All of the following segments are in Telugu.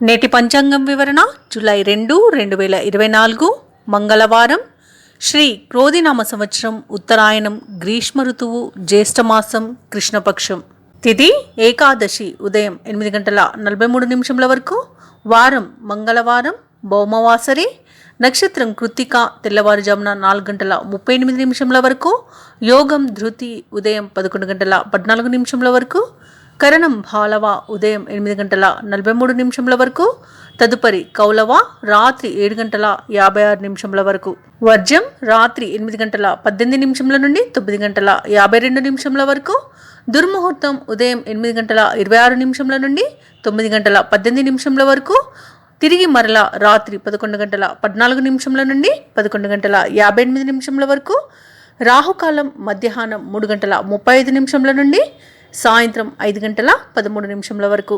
నేటి పంచాంగం వివరణ జూలై 2, 2024 మంగళవారం. శ్రీ క్రోధినామ సంవత్సరం, ఉత్తరాయణం, గ్రీష్మ ఋతువు, జ్యేష్ఠమాసం, కృష్ణపక్షం. తిథి ఏకాదశి ఉదయం 8:43 వరకు. వారం మంగళవారం, భౌమవాసరి. నక్షత్రం కృత్తిక తెల్లవారుజామున 4:38 వరకు. యోగం ధృతి ఉదయం 11:14 వరకు. కరణం భాలవ ఉదయం 8:43 వరకు. తదుపరి కౌలవ రాత్రి 7:56 వరకు. వర్జం రాత్రి 8:18 నుండి 9:52 వరకు. దుర్ముహూర్తం ఉదయం 8:26 నుండి 9:18 వరకు. తిరిగి మరల రాత్రి 11:14 నుండి 11:58 వరకు. రాహుకాలం మధ్యాహ్నం 3:35 నుండి సాయంత్రం 5:13 వరకు.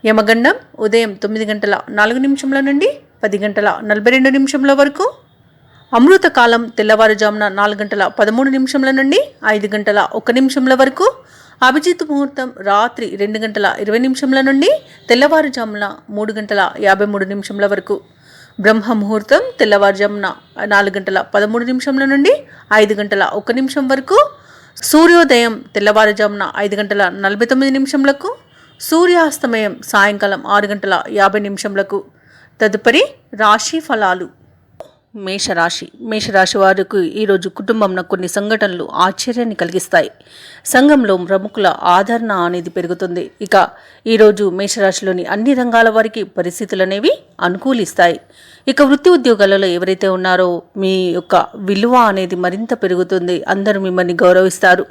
యమగండం ఉదయం 9:04 నుండి 10:42 వరకు. అమృతకాలం తెల్లవారుజామున 4:13 నుండి 5:01 వరకు. అభిజిత్ ముహూర్తం రాత్రి 2:20 నుండి తెల్లవారుజామున 3:53 వరకు. బ్రహ్మ ముహూర్తం తెల్లవారుజామున 4:13 నుండి 5:01 వరకు. సూర్యోదయం తెల్లవారుజామున 5:49. సూర్యాస్తమయం సాయంకాలం 6:50. తదుపరి రాశి ఫలాలు. మేషరాశి వారికి ఈరోజు కుటుంబంలో కొన్ని సంఘటనలు ఆశ్చర్యాన్ని కలిగిస్తాయి. సంఘంలో ప్రముఖుల ఆదరణ అనేది పెరుగుతుంది. ఇక ఈరోజు మేషరాశిలోని అన్ని రంగాల వారికి పరిస్థితులు అనేవి అనుకూలిస్తాయి. ఇక వృత్తి ఉద్యోగాలలో ఎవరైతే ఉన్నారో మీ యొక్క విలువ అనేది మరింత పెరుగుతుంది. అందరూ మిమ్మల్ని గౌరవిస్తారు.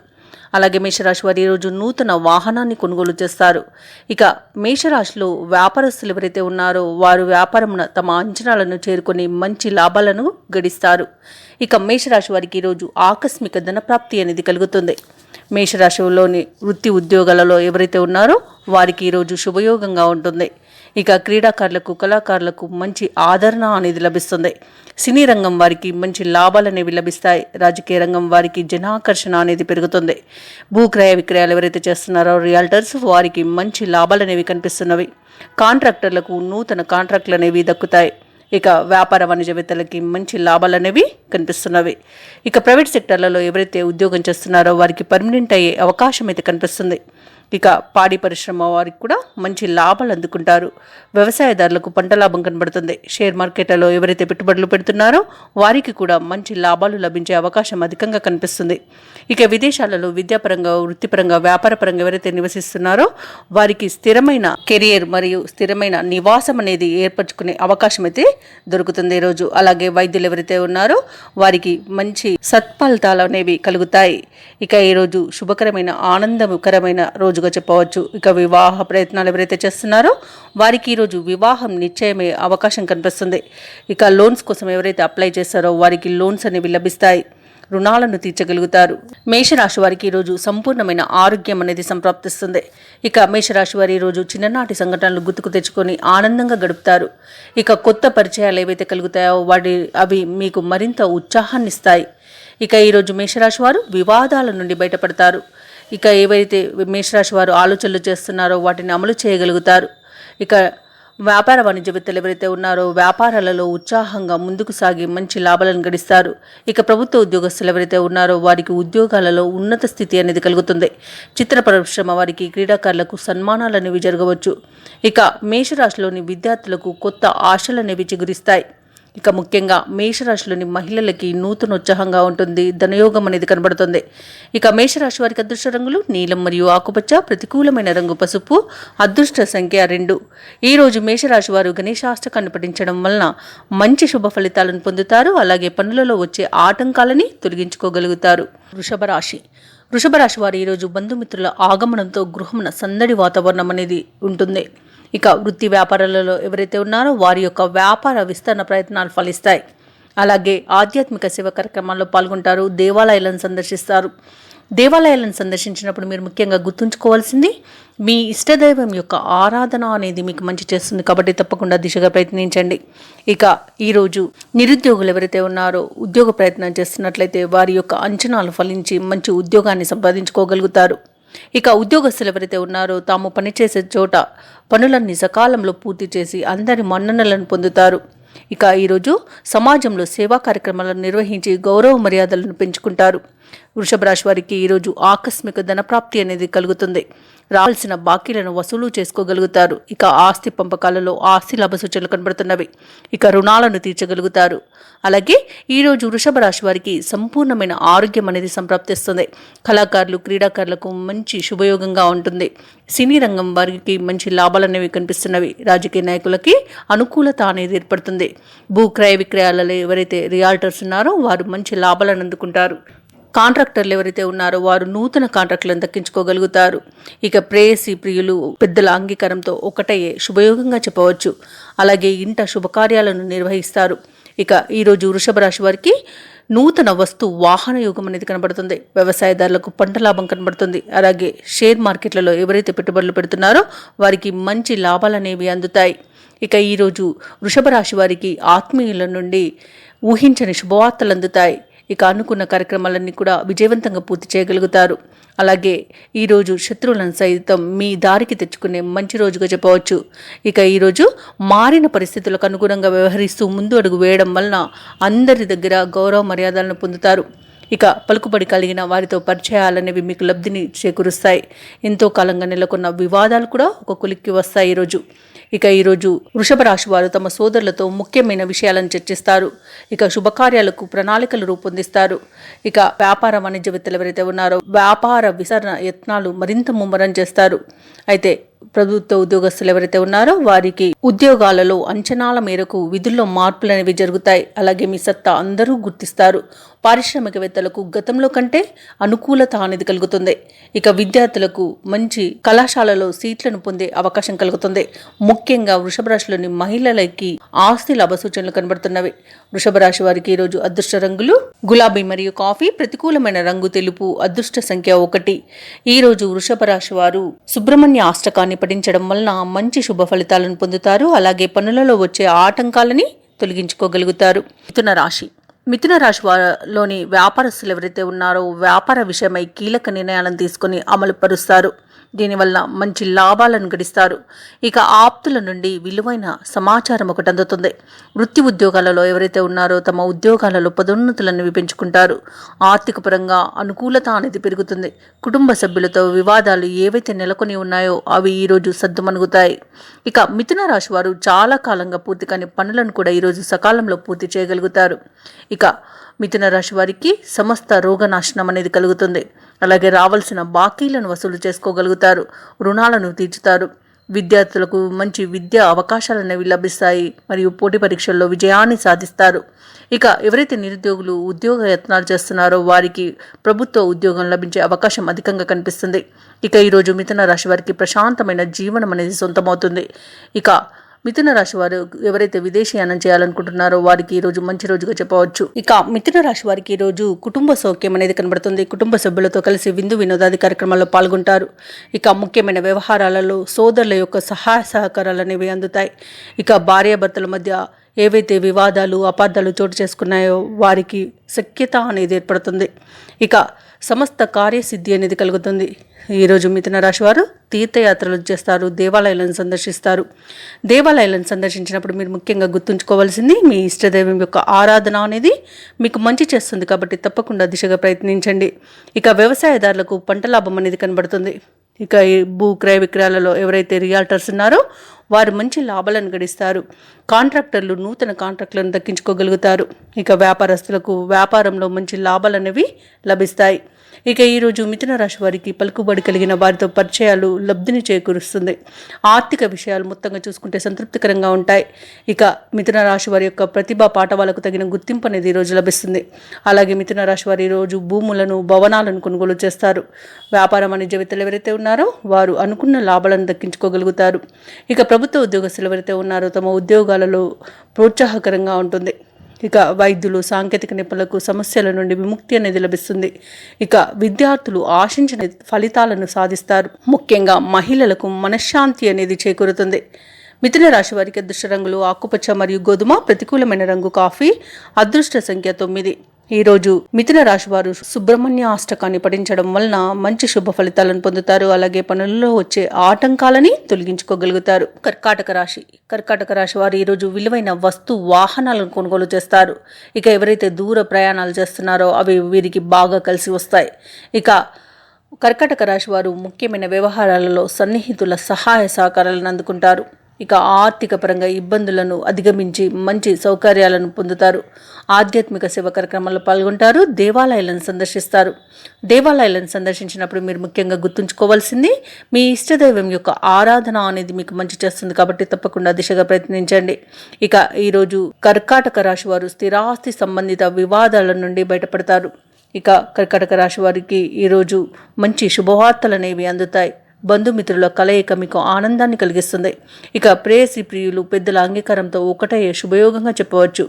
అలాగే మేషరాశి వారు ఈరోజు నూతన వాహనాన్ని కొనుగోలు చేస్తారు. ఇక మేషరాశిలో వ్యాపారస్తులు ఎవరైతే ఉన్నారో వారు వ్యాపారమున తమ అంచనాలను చేరుకొని మంచి లాభాలను గడిస్తారు. ఇక మేషరాశి వారికి ఈరోజు ఆకస్మిక ధనప్రాప్తి అనేది కలుగుతుంది. మేషరాశిలోని వృత్తి ఉద్యోగాలలో ఎవరైతే ఉన్నారో వారికి ఈరోజు శుభయోగంగా ఉంటుంది. ఇక క్రీడాకారులకు, కళాకారులకు మంచి ఆదరణ అనేది లభిస్తుంది. సినీ రంగం వారికి మంచి లాభాలు అనేవి లభిస్తాయి. రాజకీయ రంగం వారికి జనాకర్షణ అనేది పెరుగుతుంది. భూక్రయ విక్రయాలు ఎవరైతే చేస్తున్నారో రియల్టర్స్ వారికి మంచి లాభాలు అనేవి కనిపిస్తున్నవి. కాంట్రాక్టర్లకు నూతన కాంట్రాక్టులు అనేవి దక్కుతాయి. ఇక వ్యాపార వాణిజ్యవేత్తలకి మంచి లాభాలు అనేవి కనిపిస్తున్నవి. ఇక ప్రైవేట్ సెక్టర్లలో ఎవరైతే ఉద్యోగం చేస్తున్నారో వారికి పర్మనెంట్ అయ్యే అవకాశం అయితే కనిపిస్తుంది. ఇక పాడి పరిశ్రమ వారికి కూడా మంచి లాభాలు అందుకుంటారు. వ్యవసాయదారులకు పంట లాభం కనబడుతుంది. షేర్ మార్కెట్లలో ఎవరైతే పెట్టుబడులు పెడుతున్నారో వారికి కూడా మంచి లాభాలు లభించే అవకాశం అధికంగా కనిపిస్తుంది. ఇక విదేశాలలో విద్యాపరంగా, వృత్తిపరంగా, వ్యాపారపరంగా ఎవరైతే నివసిస్తున్నారో వారికి స్థిరమైన కెరియర్ మరియు స్థిరమైన నివాసం అనేది ఏర్పరచుకునే అవకాశం అయితే దొరుకుతుంది ఈరోజు. అలాగే వైద్యులు ఎవరైతే ఉన్నారో వారికి మంచి సత్ఫలితాలు అనేవి కలుగుతాయి. ఇక ఈరోజు శుభకరమైన, ఆనందకరమైన రోజుగా చెప్పవచ్చు. ఇక వివాహ ప్రయత్నాలు ఎవరైతే చేస్తున్నారో వారికి ఈరోజు వివాహం నిశ్చయమయ్యే అవకాశం కనిపిస్తుంది. ఇక లోన్స్ కోసం ఎవరైతే అప్లై చేస్తారో వారికి లోన్స్ అనేవి లభిస్తాయి. రుణాలను తీర్చగలుగుతారు. మేషరాశి వారికి ఈరోజు సంపూర్ణమైన ఆరోగ్యం అనేది సంప్రాప్తిస్తుంది. ఇక మేషరాశి వారి ఈరోజు చిన్ననాటి సంఘటనలు గుర్తుకు తెచ్చుకొని ఆనందంగా గడుపుతారు. ఇక కొత్త పరిచయాలు ఏవైతే కలుగుతాయో అవి మీకు మరింత ఉత్సాహాన్ని ఇస్తాయి. ఇక ఈరోజు మేషరాశి వారు వివాదాల నుండి బయటపడతారు. ఇక ఏవైతే మేషరాశి వారు ఆలోచనలు చేస్తున్నారో వాటిని అమలు చేయగలుగుతారు. ఇక వ్యాపార వాణిజ్యవేత్తలు ఎవరైతే ఉన్నారో వ్యాపారాలలో ఉత్సాహంగా ముందుకు సాగి మంచి లాభాలను గడిస్తారు. ఇక ప్రభుత్వ ఉద్యోగస్తులు ఎవరైతే ఉన్నారో వారికి ఉద్యోగాలలో ఉన్నత స్థితి అనేది కలుగుతుంది. చిత్ర పరిశ్రమ వారికి, క్రీడాకారులకు సన్మానాలు అనేవి జరగవచ్చు. ఇక మేషరాశిలోని విద్యార్థులకు కొత్త ఆశలు అనేవి చిగురిస్తాయి. ఇక ముఖ్యంగా మేషరాశిలోని మహిళలకి నూతన ఉత్సాహంగా ఉంటుంది. ధనయోగం అనేది కనబడుతుంది. ఇక మేషరాశి వారికి అదృష్ట రంగులు నీలం మరియు ఆకుపచ్చ. ప్రతికూలమైన రంగు పసుపు. అదృష్ట సంఖ్య 2. ఈరోజు మేషరాశి వారు గణేశాష్టకాన్ని పఠించడం వలన మంచి శుభ ఫలితాలను పొందుతారు. అలాగే పనులలో వచ్చే ఆటంకాలని తొలగించుకోగలుగుతారు. వృషభ రాశి వారు ఈరోజు బంధుమిత్రుల ఆగమనంతో గృహమున సందడి వాతావరణం అనేది ఉంటుంది. ఇక వృత్తి వ్యాపారాలలో ఎవరైతే ఉన్నారో వారి యొక్క వ్యాపార విస్తరణ ప్రయత్నాలు ఫలిస్తాయి. అలాగే ఆధ్యాత్మిక సేవ కార్యక్రమాల్లో పాల్గొంటారు. దేవాలయాలను సందర్శిస్తారు. దేవాలయాలను సందర్శించినప్పుడు మీరు ముఖ్యంగా గుర్తుంచుకోవాల్సింది మీ ఇష్టదైవం యొక్క ఆరాధన అనేది మీకు మంచి చేస్తుంది. కాబట్టి తప్పకుండా దిశగా ప్రయత్నించండి. ఇక ఈరోజు నిరుద్యోగులు ఎవరైతే ఉన్నారో ఉద్యోగ ప్రయత్నం చేస్తున్నట్లయితే వారి యొక్క అంచనాలు ఫలించి మంచి ఉద్యోగాన్ని సంపాదించుకోగలుగుతారు. ఇక ఉద్యోగస్తులు ఎవరైతే ఉన్నారో తాము పనిచేసే చోట పనులన్నీ సకాలంలో పూర్తి చేసి అందరి మన్ననలను పొందుతారు. ఇక ఈరోజు సమాజంలో సేవా కార్యక్రమాలను నిర్వహించి గౌరవ మర్యాదలను పెంచుకుంటారు. వృషభ రాశి వారికి ఈరోజు ఆకస్మిక ధనప్రాప్తి అనేది కలుగుతుంది. రావాల్సిన బాకీలను వసూలు చేసుకోగలుగుతారు. ఇక ఆస్తి పంపకాలలో ఆస్తి లాభ సూచనలు కనబడుతున్నవి. ఇక రుణాలను తీర్చగలుగుతారు. అలాగే ఈరోజు వృషభ రాశి వారికి సంపూర్ణమైన ఆరోగ్యం అనేది సంప్రాప్తిస్తుంది. కళాకారులు, క్రీడాకారులకు మంచి శుభయోగంగా ఉంటుంది. సినీ రంగం వారికి మంచి లాభాలు అనేవి కనిపిస్తున్నవి. రాజకీయ నాయకులకి అనుకూలత అనేది ఏర్పడుతుంది. భూ క్రయ విక్రయాలలో ఎవరైతే రియాల్టర్స్ ఉన్నారో వారు మంచి లాభాలను అందుకుంటారు. కాంట్రాక్టర్లు ఎవరైతే ఉన్నారో వారు నూతన కాంట్రాక్టులను దక్కించుకోగలుగుతారు. ఇక ప్రేయసి ప్రియులు పెద్దల అంగీకారంతో ఒకటయ్యే శుభయోగంగా చెప్పవచ్చు. అలాగే ఇంట శుభకార్యాలను నిర్వహిస్తారు. ఇక ఈరోజు వృషభ రాశి వారికి నూతన వస్తు వాహన యోగం అనేది కనబడుతుంది. వ్యవసాయదారులకు పంట లాభం కనబడుతుంది. అలాగే షేర్ మార్కెట్లలో ఎవరైతే పెట్టుబడులు పెడుతున్నారో వారికి మంచి లాభాలు అనేవి అందుతాయి. ఇక ఈరోజు వృషభ రాశి వారికి ఆత్మీయుల నుండి ఊహించని శుభవార్తలు అందుతాయి. ఇక అనుకున్న కార్యక్రమాలన్నీ కూడా విజయవంతంగా పూర్తి చేయగలుగుతారు. అలాగే ఈరోజు శత్రువులను సైతం మీ దారికి తెచ్చుకునే మంచి రోజుగా చెప్పవచ్చు. ఇక ఈరోజు మారిన పరిస్థితులకు అనుగుణంగా వ్యవహరిస్తూ ముందు అడుగు వేయడం వలన అందరి దగ్గర గౌరవ మర్యాదలను పొందుతారు. ఇక పలుకుబడి కలిగిన వారితో పరిచయాలనేవి మీకు లబ్ధిని చేకూరుస్తాయి. ఎంతో కాలంగా నెలకొన్న వివాదాలు కూడా ఒక కొలిక్కి వస్తాయి ఈరోజు. ఇక ఈరోజు వృషభ రాశి వారు తమ సోదరులతో ముఖ్యమైన విషయాలను చర్చిస్తారు. ఇక శుభకార్యాలకు ప్రణాళికలు రూపొందిస్తారు. ఇక వ్యాపార వాణిజ్యవేత్తలు ఎవరైతే ఉన్నారో వ్యాపార విస్తరణ యత్నాలు మరింత ముమ్మరం చేస్తారు. అయితే ప్రభుత్వ ఉద్యోగస్తులు ఎవరైతే ఉన్నారో వారికి ఉద్యోగాలలో అంచనాల మేరకు విధుల్లో మార్పులు అనేవి జరుగుతాయి. అలాగే మీ సత్తా అందరూ గుర్తిస్తారు. పారిశ్రామికవేత్తలకు గతంలో కంటే అనుకూలత అనేది కలుగుతుంది. ఇక విద్యార్థులకు మంచి కళాశాలలో సీట్లను పొందే అవకాశం కలుగుతుంది. ముఖ్యంగా వృషభ రాశిలోని మహిళలకి ఆస్తి లాభ సూచనలు కనబడుతున్నవి. వృషభ రాశి వారికి ఈరోజు అదృష్ట రంగులు గులాబీ మరియు కాఫీ, ప్రతికూలమైన రంగు తెలుపు, అదృష్ట సంఖ్య 1. ఈరోజు వృషభ రాశి వారు సుబ్రహ్మణ్య అష్టకాన్ని పఠించడం వలన మంచి శుభ ఫలితాలను పొందుతారు. అలాగే పనులలో వచ్చే ఆటంకాలని తొలగించుకోగలుగుతారు. మిథున రాశి వారిలోని వ్యాపారస్తులు ఎవరైతే ఉన్నారో వ్యాపార విషయమై కీలక నిర్ణయాలను తీసుకుని అమలు పరుస్తారు. దీనివల్ల మంచి లాభాలను గడిస్తారు. ఇక ఆప్తుల నుండి విలువైన సమాచారం ఒకటి అందుతుంది. వృత్తి ఉద్యోగాలలో ఎవరైతే ఉన్నారో తమ ఉద్యోగాలలో పదోన్నతులను పెంచుకుంటారు. ఆర్థిక పరంగా అనుకూలత అనేది పెరుగుతుంది. కుటుంబ సభ్యులతో వివాదాలు ఏవైతే నెలకొని ఉన్నాయో అవి ఈరోజు సద్దుమణుగుతాయి. ఇక మిథున రాశి వారు చాలా కాలంగా పూర్తి కాని పనులను కూడా ఈరోజు సకాలంలో పూర్తి చేయగలుగుతారు. ఇక మిథున రాశి వారికి సమస్త రోగనాశనం అనేది కలుగుతుంది. అలాగే రావాల్సిన బాకీలను వసూలు చేసుకోగలుగుతారు. రుణాలను తీర్చుతారు. విద్యార్థులకు మంచి విద్యా అవకాశాలు అనేవి లభిస్తాయి మరియు పోటీ పరీక్షల్లో విజయాన్ని సాధిస్తారు. ఇక ఎవరైతే నిరుద్యోగులు ఉద్యోగ యత్నాలు చేస్తున్నారో వారికి ప్రభుత్వ ఉద్యోగం లభించే అవకాశం అధికంగా కనిపిస్తుంది. ఇక ఈరోజు మిథున రాశి వారికి ప్రశాంతమైన జీవనం అనేది సొంతమవుతుంది. ఇక మిథున రాశి వారు ఎవరైతే విదేశీయానం చేయాలనుకుంటున్నారో వారికి ఈ రోజు మంచి రోజుగా చెప్పవచ్చు. ఇక మిథున రాశి వారికి ఈ రోజు కుటుంబ సౌఖ్యం అనేది కనబడుతుంది. కుటుంబ సభ్యులతో కలిసి విందు వినోదాది కార్యక్రమాల్లో పాల్గొంటారు. ఇక ముఖ్యమైన వ్యవహారాలలో సోదరుల యొక్క సహాయ సహకారాలు అనేవి అందుతాయి. ఇక భార్యాభర్తల మధ్య ఏవైతే వివాదాలు అపార్థాలు చోటు చేసుకున్నాయో వారికి సఖ్యత అనేది ఏర్పడుతుంది. ఇక సమస్త కార్యసిద్ధి అనేది కలుగుతుంది. ఈరోజు మిథున రాశి వారు తీర్థయాత్రలు చేస్తారు. దేవాలయాలను సందర్శిస్తారు. దేవాలయాలను సందర్శించినప్పుడు మీరు ముఖ్యంగా గుర్తుంచుకోవాల్సింది మీ ఇష్టదైవం యొక్క ఆరాధన అనేది మీకు మంచి చేస్తుంది. కాబట్టి తప్పకుండా దిశగా ప్రయత్నించండి. ఇక వ్యవసాయదారులకు పంట లాభం అనేది కనబడుతుంది. ఇక ఈ భూ క్రయ విక్రయాలలో ఎవరైతే రియాల్టర్స్ ఉన్నారో వారు మంచి లాభాలను గడిస్తారు. కాంట్రాక్టర్లు నూతన కాంట్రాక్టులను దక్కించుకోగలుగుతారు. ఇక వ్యాపారస్తులకు వ్యాపారంలో మంచి లాభాలు అనేవి లభిస్తాయి. ఇక ఈరోజు మిథున రాశి వారికి పలుకుబడి కలిగిన వారితో పరిచయాలు లబ్ధిని చేకూరుస్తుంది. ఆర్థిక విషయాలు మొత్తంగా చూసుకుంటే సంతృప్తికరంగా ఉంటాయి. ఇక మిథున రాశి వారి యొక్క ప్రతిభా పాఠవాలకు తగిన గుర్తింపు అనేది ఈరోజు లభిస్తుంది. అలాగే మిథున రాశి వారి ఈరోజు భూములను భవనాలను కొనుగోలు చేస్తారు. వ్యాపార వాణిజ్యవేత్తలు ఎవరైతే ఉన్నారో వారు అనుకున్న లాభాలను దక్కించుకోగలుగుతారు. ఇక ప్రభుత్వ ఉద్యోగస్తులు ఎవరైతే ఉన్నారో తమ ఉద్యోగాలలో ప్రోత్సాహకరంగా ఉంటుంది. ఇక వైద్యులు సాంకేతిక నిపుణులకు సమస్యల నుండి విముక్తి అనేది లభిస్తుంది. ఇక విద్యార్థులు ఆశించిన ఫలితాలను సాధిస్తారు. ముఖ్యంగా మహిళలకు మనశ్శాంతి అనేది చేకూరుతుంది. మిథున రాశి వారికి అదృష్ట రంగులు ఆకుపచ్చ మరియు గోధుమ, ప్రతికూలమైన రంగు కాఫీ, అదృష్ట సంఖ్య 9. ఈరోజు మిథున రాశి వారు సుబ్రహ్మణ్య అష్టకాన్ని పఠించడం వలన మంచి శుభ ఫలితాలను పొందుతారు. అలాగే పనుల్లో వచ్చే ఆటంకాలని తొలగించుకోగలుగుతారు. కర్కాటక రాశి వారు ఈరోజు విలువైన వాహనాలను కొనుగోలు చేస్తారు. ఇక ఎవరైతే దూర ప్రయాణాలు చేస్తున్నారో అవి వీరికి బాగా కలిసి వస్తాయి. ఇక కర్కాటక రాశి వారు ముఖ్యమైన వ్యవహారాలలో సన్నిహితుల సహాయ సహకారాలను అందుకుంటారు. ఇక ఆర్థిక పరంగా ఇబ్బందులను అధిగమించి మంచి సౌకర్యాలను పొందుతారు. ఆధ్యాత్మిక సేవ కార్యక్రమాల్లో పాల్గొంటారు. దేవాలయాలను సందర్శిస్తారు. దేవాలయాలను సందర్శించినప్పుడు మీరు ముఖ్యంగా గుర్తుంచుకోవాల్సింది మీ ఇష్టదైవం యొక్క ఆరాధన అనేది మీకు మంచి చేస్తుంది కాబట్టి తప్పకుండా దిశగా ప్రయత్నించండి. ఇక ఈరోజు కర్కాటక రాశి వారు స్థిరాస్తి సంబంధిత వివాదాల నుండి బయటపడతారు. ఇక కర్కాటక రాశి వారికి ఈరోజు మంచి శుభవార్తలు అనేవి అందుతాయి. బంధుమిత్రుల కలయిక మీకు ఆనందాన్ని కలిగిస్తుంది. ఇక ప్రేయసి ప్రియులు పెద్దల అంగీకారంతో ఒకటయ్యే శుభయోగంగా చెప్పవచ్చు.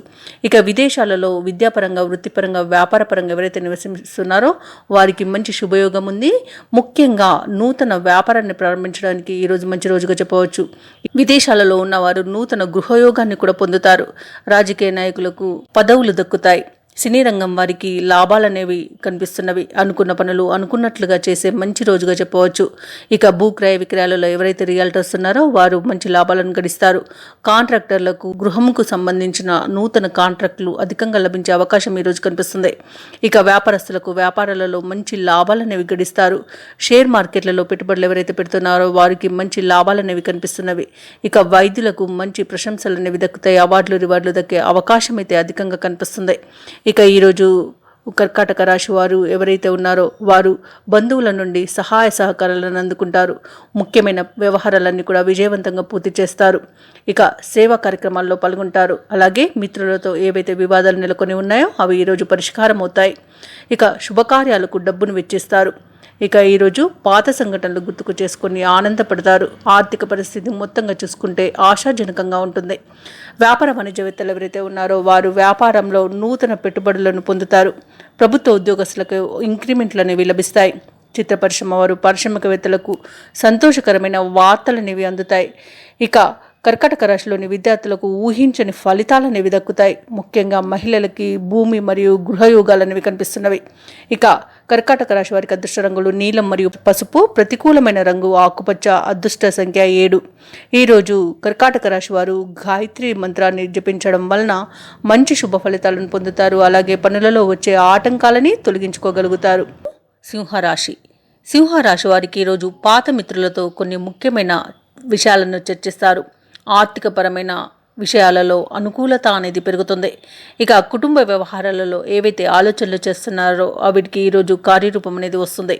ఇక విదేశాలలో విద్యాపరంగా, వృత్తిపరంగా, వ్యాపారపరంగా ఎవరైతే నివసిస్తున్నారో వారికి మంచి శుభయోగం ఉంది. ముఖ్యంగా నూతన వ్యాపారాన్ని ప్రారంభించడానికి ఈరోజు మంచి రోజుగా చెప్పవచ్చు. విదేశాలలో ఉన్నవారు నూతన గృహయోగాన్ని కూడా పొందుతారు. రాజకీయ నాయకులకు పదవులు దక్కుతాయి. సినీ రంగం వారికి లాభాలనేవి కనిపిస్తున్నవి. అనుకున్న పనులు అనుకున్నట్లుగా చేసే మంచి రోజుగా చెప్పవచ్చు. ఇక భూక్రయ విక్రయాలలో ఎవరైతే రియల్టర్స్ ఉన్నారో వారు మంచి లాభాలను గడిస్తారు. కాంట్రాక్టర్లకు గృహముకు సంబంధించిన నూతన కాంట్రాక్టులు అధికంగా లభించే అవకాశం ఈరోజు కనిపిస్తుంది. ఇక వ్యాపారస్తులకు వ్యాపారాలలో మంచి లాభాలనేవి గడిస్తారు. షేర్ మార్కెట్లలో పెట్టుబడులు ఎవరైతే పెడుతున్నారో వారికి మంచి లాభాలనేవి కనిపిస్తున్నవి. ఇక వైద్యులకు మంచి ప్రశంసలు అనేవి దక్కుతాయి. అవార్డులు రివార్డులు దక్కే అవకాశం అయితే అధికంగా కనిపిస్తుంది. ఇక ఈరోజు కర్కాటక రాశి వారు ఎవరైతే ఉన్నారో వారు బంధువుల నుండి సహాయ సహకారాలను అందుకుంటారు. ముఖ్యమైన వ్యవహారాలన్నీ కూడా విజయవంతంగా పూర్తి చేస్తారు. ఇక సేవా కార్యక్రమాల్లో పాల్గొంటారు. అలాగే మిత్రులతో ఏవైతే వివాదాలు నెలకొని ఉన్నాయో అవి ఈరోజు పరిష్కారం అవుతాయి. ఇక శుభకార్యాలకు డబ్బును వెచ్చిస్తారు. ఇక ఈరోజు పాత సంఘటనలు గుర్తుకు చేసుకుని ఆనందపడతారు. ఆర్థిక పరిస్థితి మొత్తంగా చూసుకుంటే ఆశాజనకంగా ఉంటుంది. వ్యాపార వాణిజ్యవేత్తలు ఎవరైతే ఉన్నారో వారు వ్యాపారంలో నూతన పెట్టుబడులను పొందుతారు. ప్రభుత్వ ఉద్యోగస్తులకు ఇంక్రిమెంట్లు అనేవి లభిస్తాయి. చిత్ర పరిశ్రమ వారు పారిశ్రామికవేత్తలకు సంతోషకరమైన వార్తలు అనేవి అందుతాయి. ఇక కర్కాటక రాశిలోని విద్యార్థులకు ఊహించని ఫలితాలు అనేవి దక్కుతాయి. ముఖ్యంగా మహిళలకి భూమి మరియు గృహయోగాలు అనేవి కనిపిస్తున్నవి. ఇక కర్కాటక రాశి వారికి అదృష్ట రంగులు నీలం మరియు పసుపు. ప్రతికూలమైన రంగు ఆకుపచ్చ. అదృష్ట సంఖ్య 7. ఈరోజు కర్కాటక రాశి వారు గాయత్రి మంత్రాన్ని జపించడం వలన మంచి శుభ ఫలితాలను పొందుతారు. అలాగే పనులలో వచ్చే ఆటంకాలని తొలగించుకోగలుగుతారు. సింహరాశి వారికి ఈరోజు పాత మిత్రులతో కొన్ని ముఖ్యమైన విషయాలను చర్చిస్తారు. ఆర్థికపరమైన విషయాలలో అనుకూలత అనేది పెరుగుతుంది. ఇక కుటుంబ వ్యవహారాలలో ఏవైతే ఆలోచనలు చేస్తున్నారో వాటికి ఈరోజు కార్యరూపం అనేది వస్తుంది.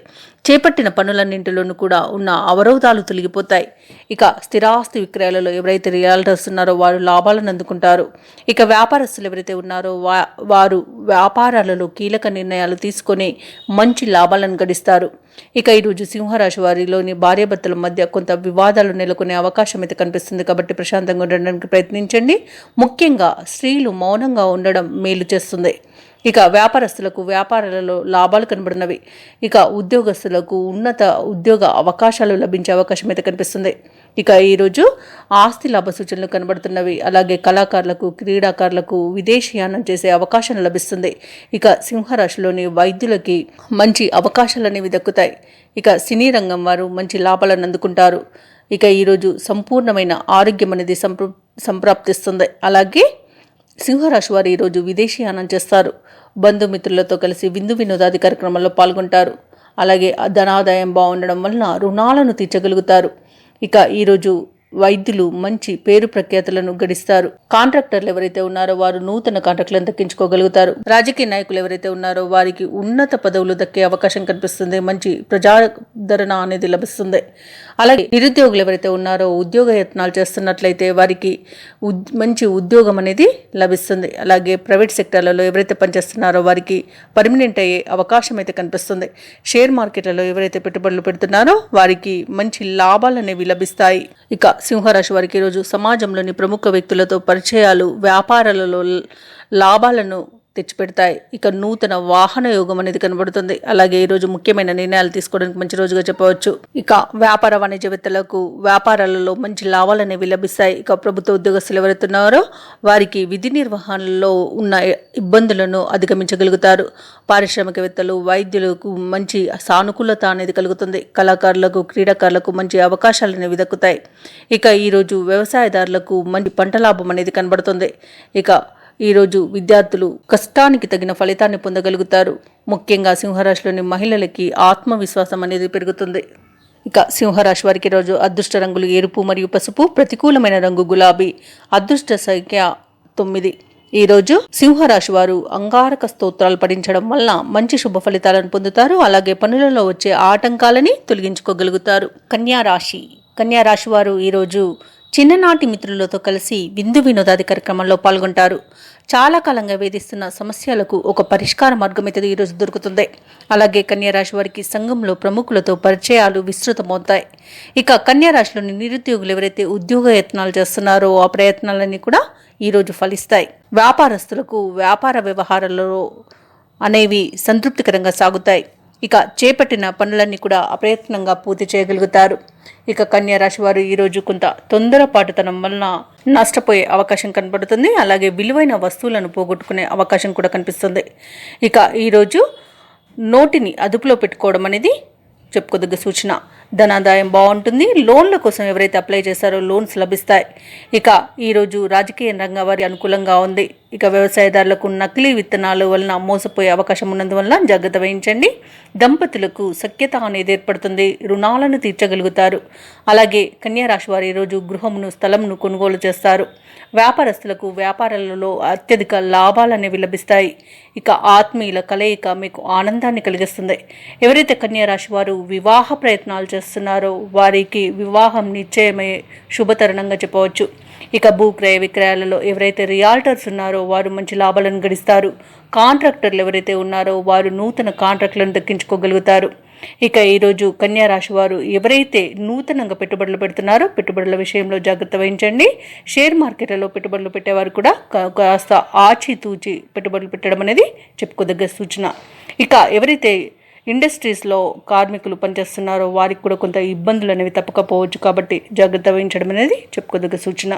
చేపట్టిన పనులన్నింటిలోనూ కూడా ఉన్న అవరోధాలు తొలగిపోతాయి. ఇక స్థిరాస్తి విక్రయాలలో ఎవరైతే రియల్టర్స్ ఉన్నారో వారు లాభాలను అందుకుంటారు. ఇక వ్యాపారస్తులు ఎవరైతే ఉన్నారో వారు వ్యాపారాలలో కీలక నిర్ణయాలు తీసుకొని మంచి లాభాలను గడిస్తారు. ఇక ఈరోజు సింహరాశి వారిలోని భార్యాభర్తల మధ్య కొంత వివాదాలు నెలకొనే అవకాశం అయితే కనిపిస్తుంది కాబట్టి ప్రశాంతంగా ఉండడానికి ప్రయత్నించండి. ముఖ్యంగా స్త్రీలు మౌనంగా ఉండడం మేలు చేస్తుంది. ఇక వ్యాపారస్తులకు వ్యాపారాలలో లాభాలు కనబడినవి. ఇక ఉద్యోగస్తులకు ఉన్నత ఉద్యోగ అవకాశాలు లభించే అవకాశం అయితే కనిపిస్తుంది. ఇక ఈరోజు ఆస్తి లాభ సూచనలు కనబడుతున్నవి. అలాగే కళాకారులకు, క్రీడాకారులకు విదేశీయానం చేసే అవకాశం లభిస్తుంది. ఇక సింహరాశిలోని వైద్యులకి మంచి అవకాశాలు అనేవి దక్కుతాయి. ఇక సినీ రంగం వారు మంచి లాభాలను అందుకుంటారు. ఇక ఈరోజు సంపూర్ణమైన ఆరోగ్యం అనేది సంప్రాప్తిస్తుంది. అలాగే సింహరాశి వారు ఈరోజు విదేశీయానం చేస్తారు. బంధుమిత్రులతో కలిసి విందు వినోదాది కార్యక్రమాల్లో పాల్గొంటారు. అలాగే ధనాదాయం బాగుండడం వలన రుణాలను తీర్చగలుగుతారు. ఇక ఈరోజు వైద్యులు మంచి పేరు ప్రఖ్యాతులను గడిస్తారు. కాంట్రాక్టర్లు ఎవరైతే ఉన్నారో వారు నూతన కాంట్రాక్టులను దక్కించుకోగలుగుతారు. రాజకీయ నాయకులు ఎవరైతే ఉన్నారో వారికి ఉన్నత పదవులు దక్కే అవకాశం కనిపిస్తుంది. మంచి ప్రజాదరణ అనేది లభిస్తుంది. అలాగే నిరుద్యోగులు ఎవరైతే ఉన్నారో ఉద్యోగ యత్నాలు చేస్తున్నట్లయితే వారికి మంచి ఉద్యోగం అనేది లభిస్తుంది. అలాగే ప్రైవేట్ సెక్టర్లలో ఎవరైతే పనిచేస్తున్నారో వారికి పర్మనెంట్ అయ్యే అవకాశం అయితే కనిపిస్తుంది. షేర్ మార్కెట్లలో ఎవరైతే పెట్టుబడులు పెడుతున్నారో వారికి మంచి లాభాలు అనేవి లభిస్తాయి. ఇక సింహరాశి వారికి ఈరోజు సమాజంలోని ప్రముఖ వ్యక్తులతో పరిచయాలు, వ్యాపారాలలో లాభాలను తెచ్చిపెడతాయి. ఇక నూతన వాహన యోగం అనేది కనబడుతుంది. అలాగే ఈరోజు ముఖ్యమైన నిర్ణయాలు తీసుకోవడానికి మంచి రోజుగా చెప్పవచ్చు. ఇక వ్యాపార వాణిజ్యవేత్తలకు వ్యాపారాలలో మంచి లాభాలు అనేవి లభిస్తాయి. ఇక ప్రభుత్వ ఉద్యోగస్తులు ఎవరైతున్నారో వారికి విధి నిర్వహణలో ఉన్న ఇబ్బందులను అధిగమించగలుగుతారు. పారిశ్రామికవేత్తలు, వైద్యులకు మంచి సానుకూలత అనేది కలుగుతుంది. కళాకారులకు, క్రీడాకారులకు మంచి అవకాశాలు అనేవి దక్కుతాయి. ఇక ఈరోజు వ్యవసాయదారులకు మంచి పంట లాభం అనేది కనబడుతుంది. ఇక ఈరోజు విద్యార్థులు కష్టానికి తగిన ఫలితాన్ని పొందగలుగుతారు. ముఖ్యంగా సింహరాశిలోని మహిళలకి ఆత్మవిశ్వాసం అనేది పెరుగుతుంది. ఇక సింహరాశి వారికి ఈరోజు అదృష్ట రంగులు ఎరుపు మరియు పసుపు, ప్రతికూలమైన రంగు గులాబీ, అదృష్ట సంఖ్య 9. ఈరోజు సింహరాశి వారు అంగారక స్తోత్రాలు పఠించడం వల్ల మంచి శుభ ఫలితాలను పొందుతారు. అలాగే పనులలో వచ్చే ఆటంకాలని తొలగించుకోగలుగుతారు. కన్యా రాశి వారు ఈరోజు చిన్ననాటి మిత్రులతో కలిసి విందు వినోదాది కార్యక్రమంలో పాల్గొంటారు. చాలా కాలంగా వేధిస్తున్న సమస్యలకు ఒక పరిష్కార మార్గం అయితే ఈరోజు దొరుకుతుంది. అలాగే కన్యారాశి వారికి సంఘంలో ప్రముఖులతో పరిచయాలు విస్తృతమవుతాయి. ఇక కన్యారాశిలోని నిరుద్యోగులు ఎవరైతే ఉద్యోగ యత్నాలు చేస్తున్నారో ఆ ప్రయత్నాలన్నీ కూడా ఈరోజు ఫలిస్తాయి. వ్యాపారస్తులకు వ్యాపార వ్యవహారాలలో అనేవి సంతృప్తికరంగా సాగుతాయి. ఇక చేపట్టిన పనులన్నీ కూడా అప్రయత్నంగా పూర్తి చేయగలుగుతారు. ఇక కన్యా రాశి వారు ఈరోజు కొంత తొందరపాటుతనం వలన నష్టపోయే అవకాశం కనబడుతుంది. అలాగే విలువైన వస్తువులను పోగొట్టుకునే అవకాశం కూడా కనిపిస్తుంది. ఇక ఈరోజు నోటిని అదుపులో పెట్టుకోవడం అనేది చెప్పుకోదగ్గ సూచన. ధనాదాయం బాగుంటుంది. లోన్ల కోసం ఎవరైతే అప్లై చేశారో లోన్స్ లభిస్తాయి. ఇక ఈరోజు రాజకీయ రంగం వారి అనుకూలంగా ఉంది. ఇక వ్యవసాయదారులకు నకిలీ విత్తనాల వలన మోసపోయే అవకాశం ఉన్నందువల్ల జాగ్రత్త వహించండి. దంపతులకు సఖ్యత అనేది ఏర్పడుతుంది. రుణాలను తీర్చగలుగుతారు. అలాగే కన్యా రాశి వారు ఈరోజు గృహమును, స్థలంను కొనుగోలు చేస్తారు. వ్యాపారస్తులకు వ్యాపారాలలో అత్యధిక లాభాలు అనేవి లభిస్తాయి. ఇక ఆత్మీయుల కలయిక మీకు ఆనందాన్ని కలిగిస్తుంది. ఎవరైతే కన్యా రాశి వారు వివాహ ప్రయత్నాలు చేస్తున్నారో వారికి వివాహం నిశ్చయమయ్యే శుభతరుణంగా చెప్పవచ్చు. ఇక భూక్రయ విక్రయాలలో ఎవరైతే రియాల్టర్స్ ఉన్నారో వారు మంచి లాభాలను గడిస్తారు. కాంట్రాక్టర్లు ఎవరైతే ఉన్నారో వారు నూతన కాంట్రాక్టులను దక్కించుకోగలుగుతారు. ఇక ఈరోజు కన్యా రాశి వారు ఎవరైతే నూతనంగా పెట్టుబడులు పెడుతున్నారో పెట్టుబడుల విషయంలో జాగ్రత్త వహించండి. షేర్ మార్కెట్లలో పెట్టుబడులు పెట్టేవారు కూడా కాస్త ఆచితూచి పెట్టుబడులు పెట్టడం అనేది చెప్పుకోదగ్గ సూచన. ఇక ఎవరైతే ఇండస్ట్రీస్లో కార్మికులు పనిచేస్తున్నారో వారికి కూడా కొంత ఇబ్బందులు అనేవి తప్పకపోవచ్చు. కాబట్టి జాగ్రత్త వహించడం అనేది చెప్పుకోదగ్గ సూచన.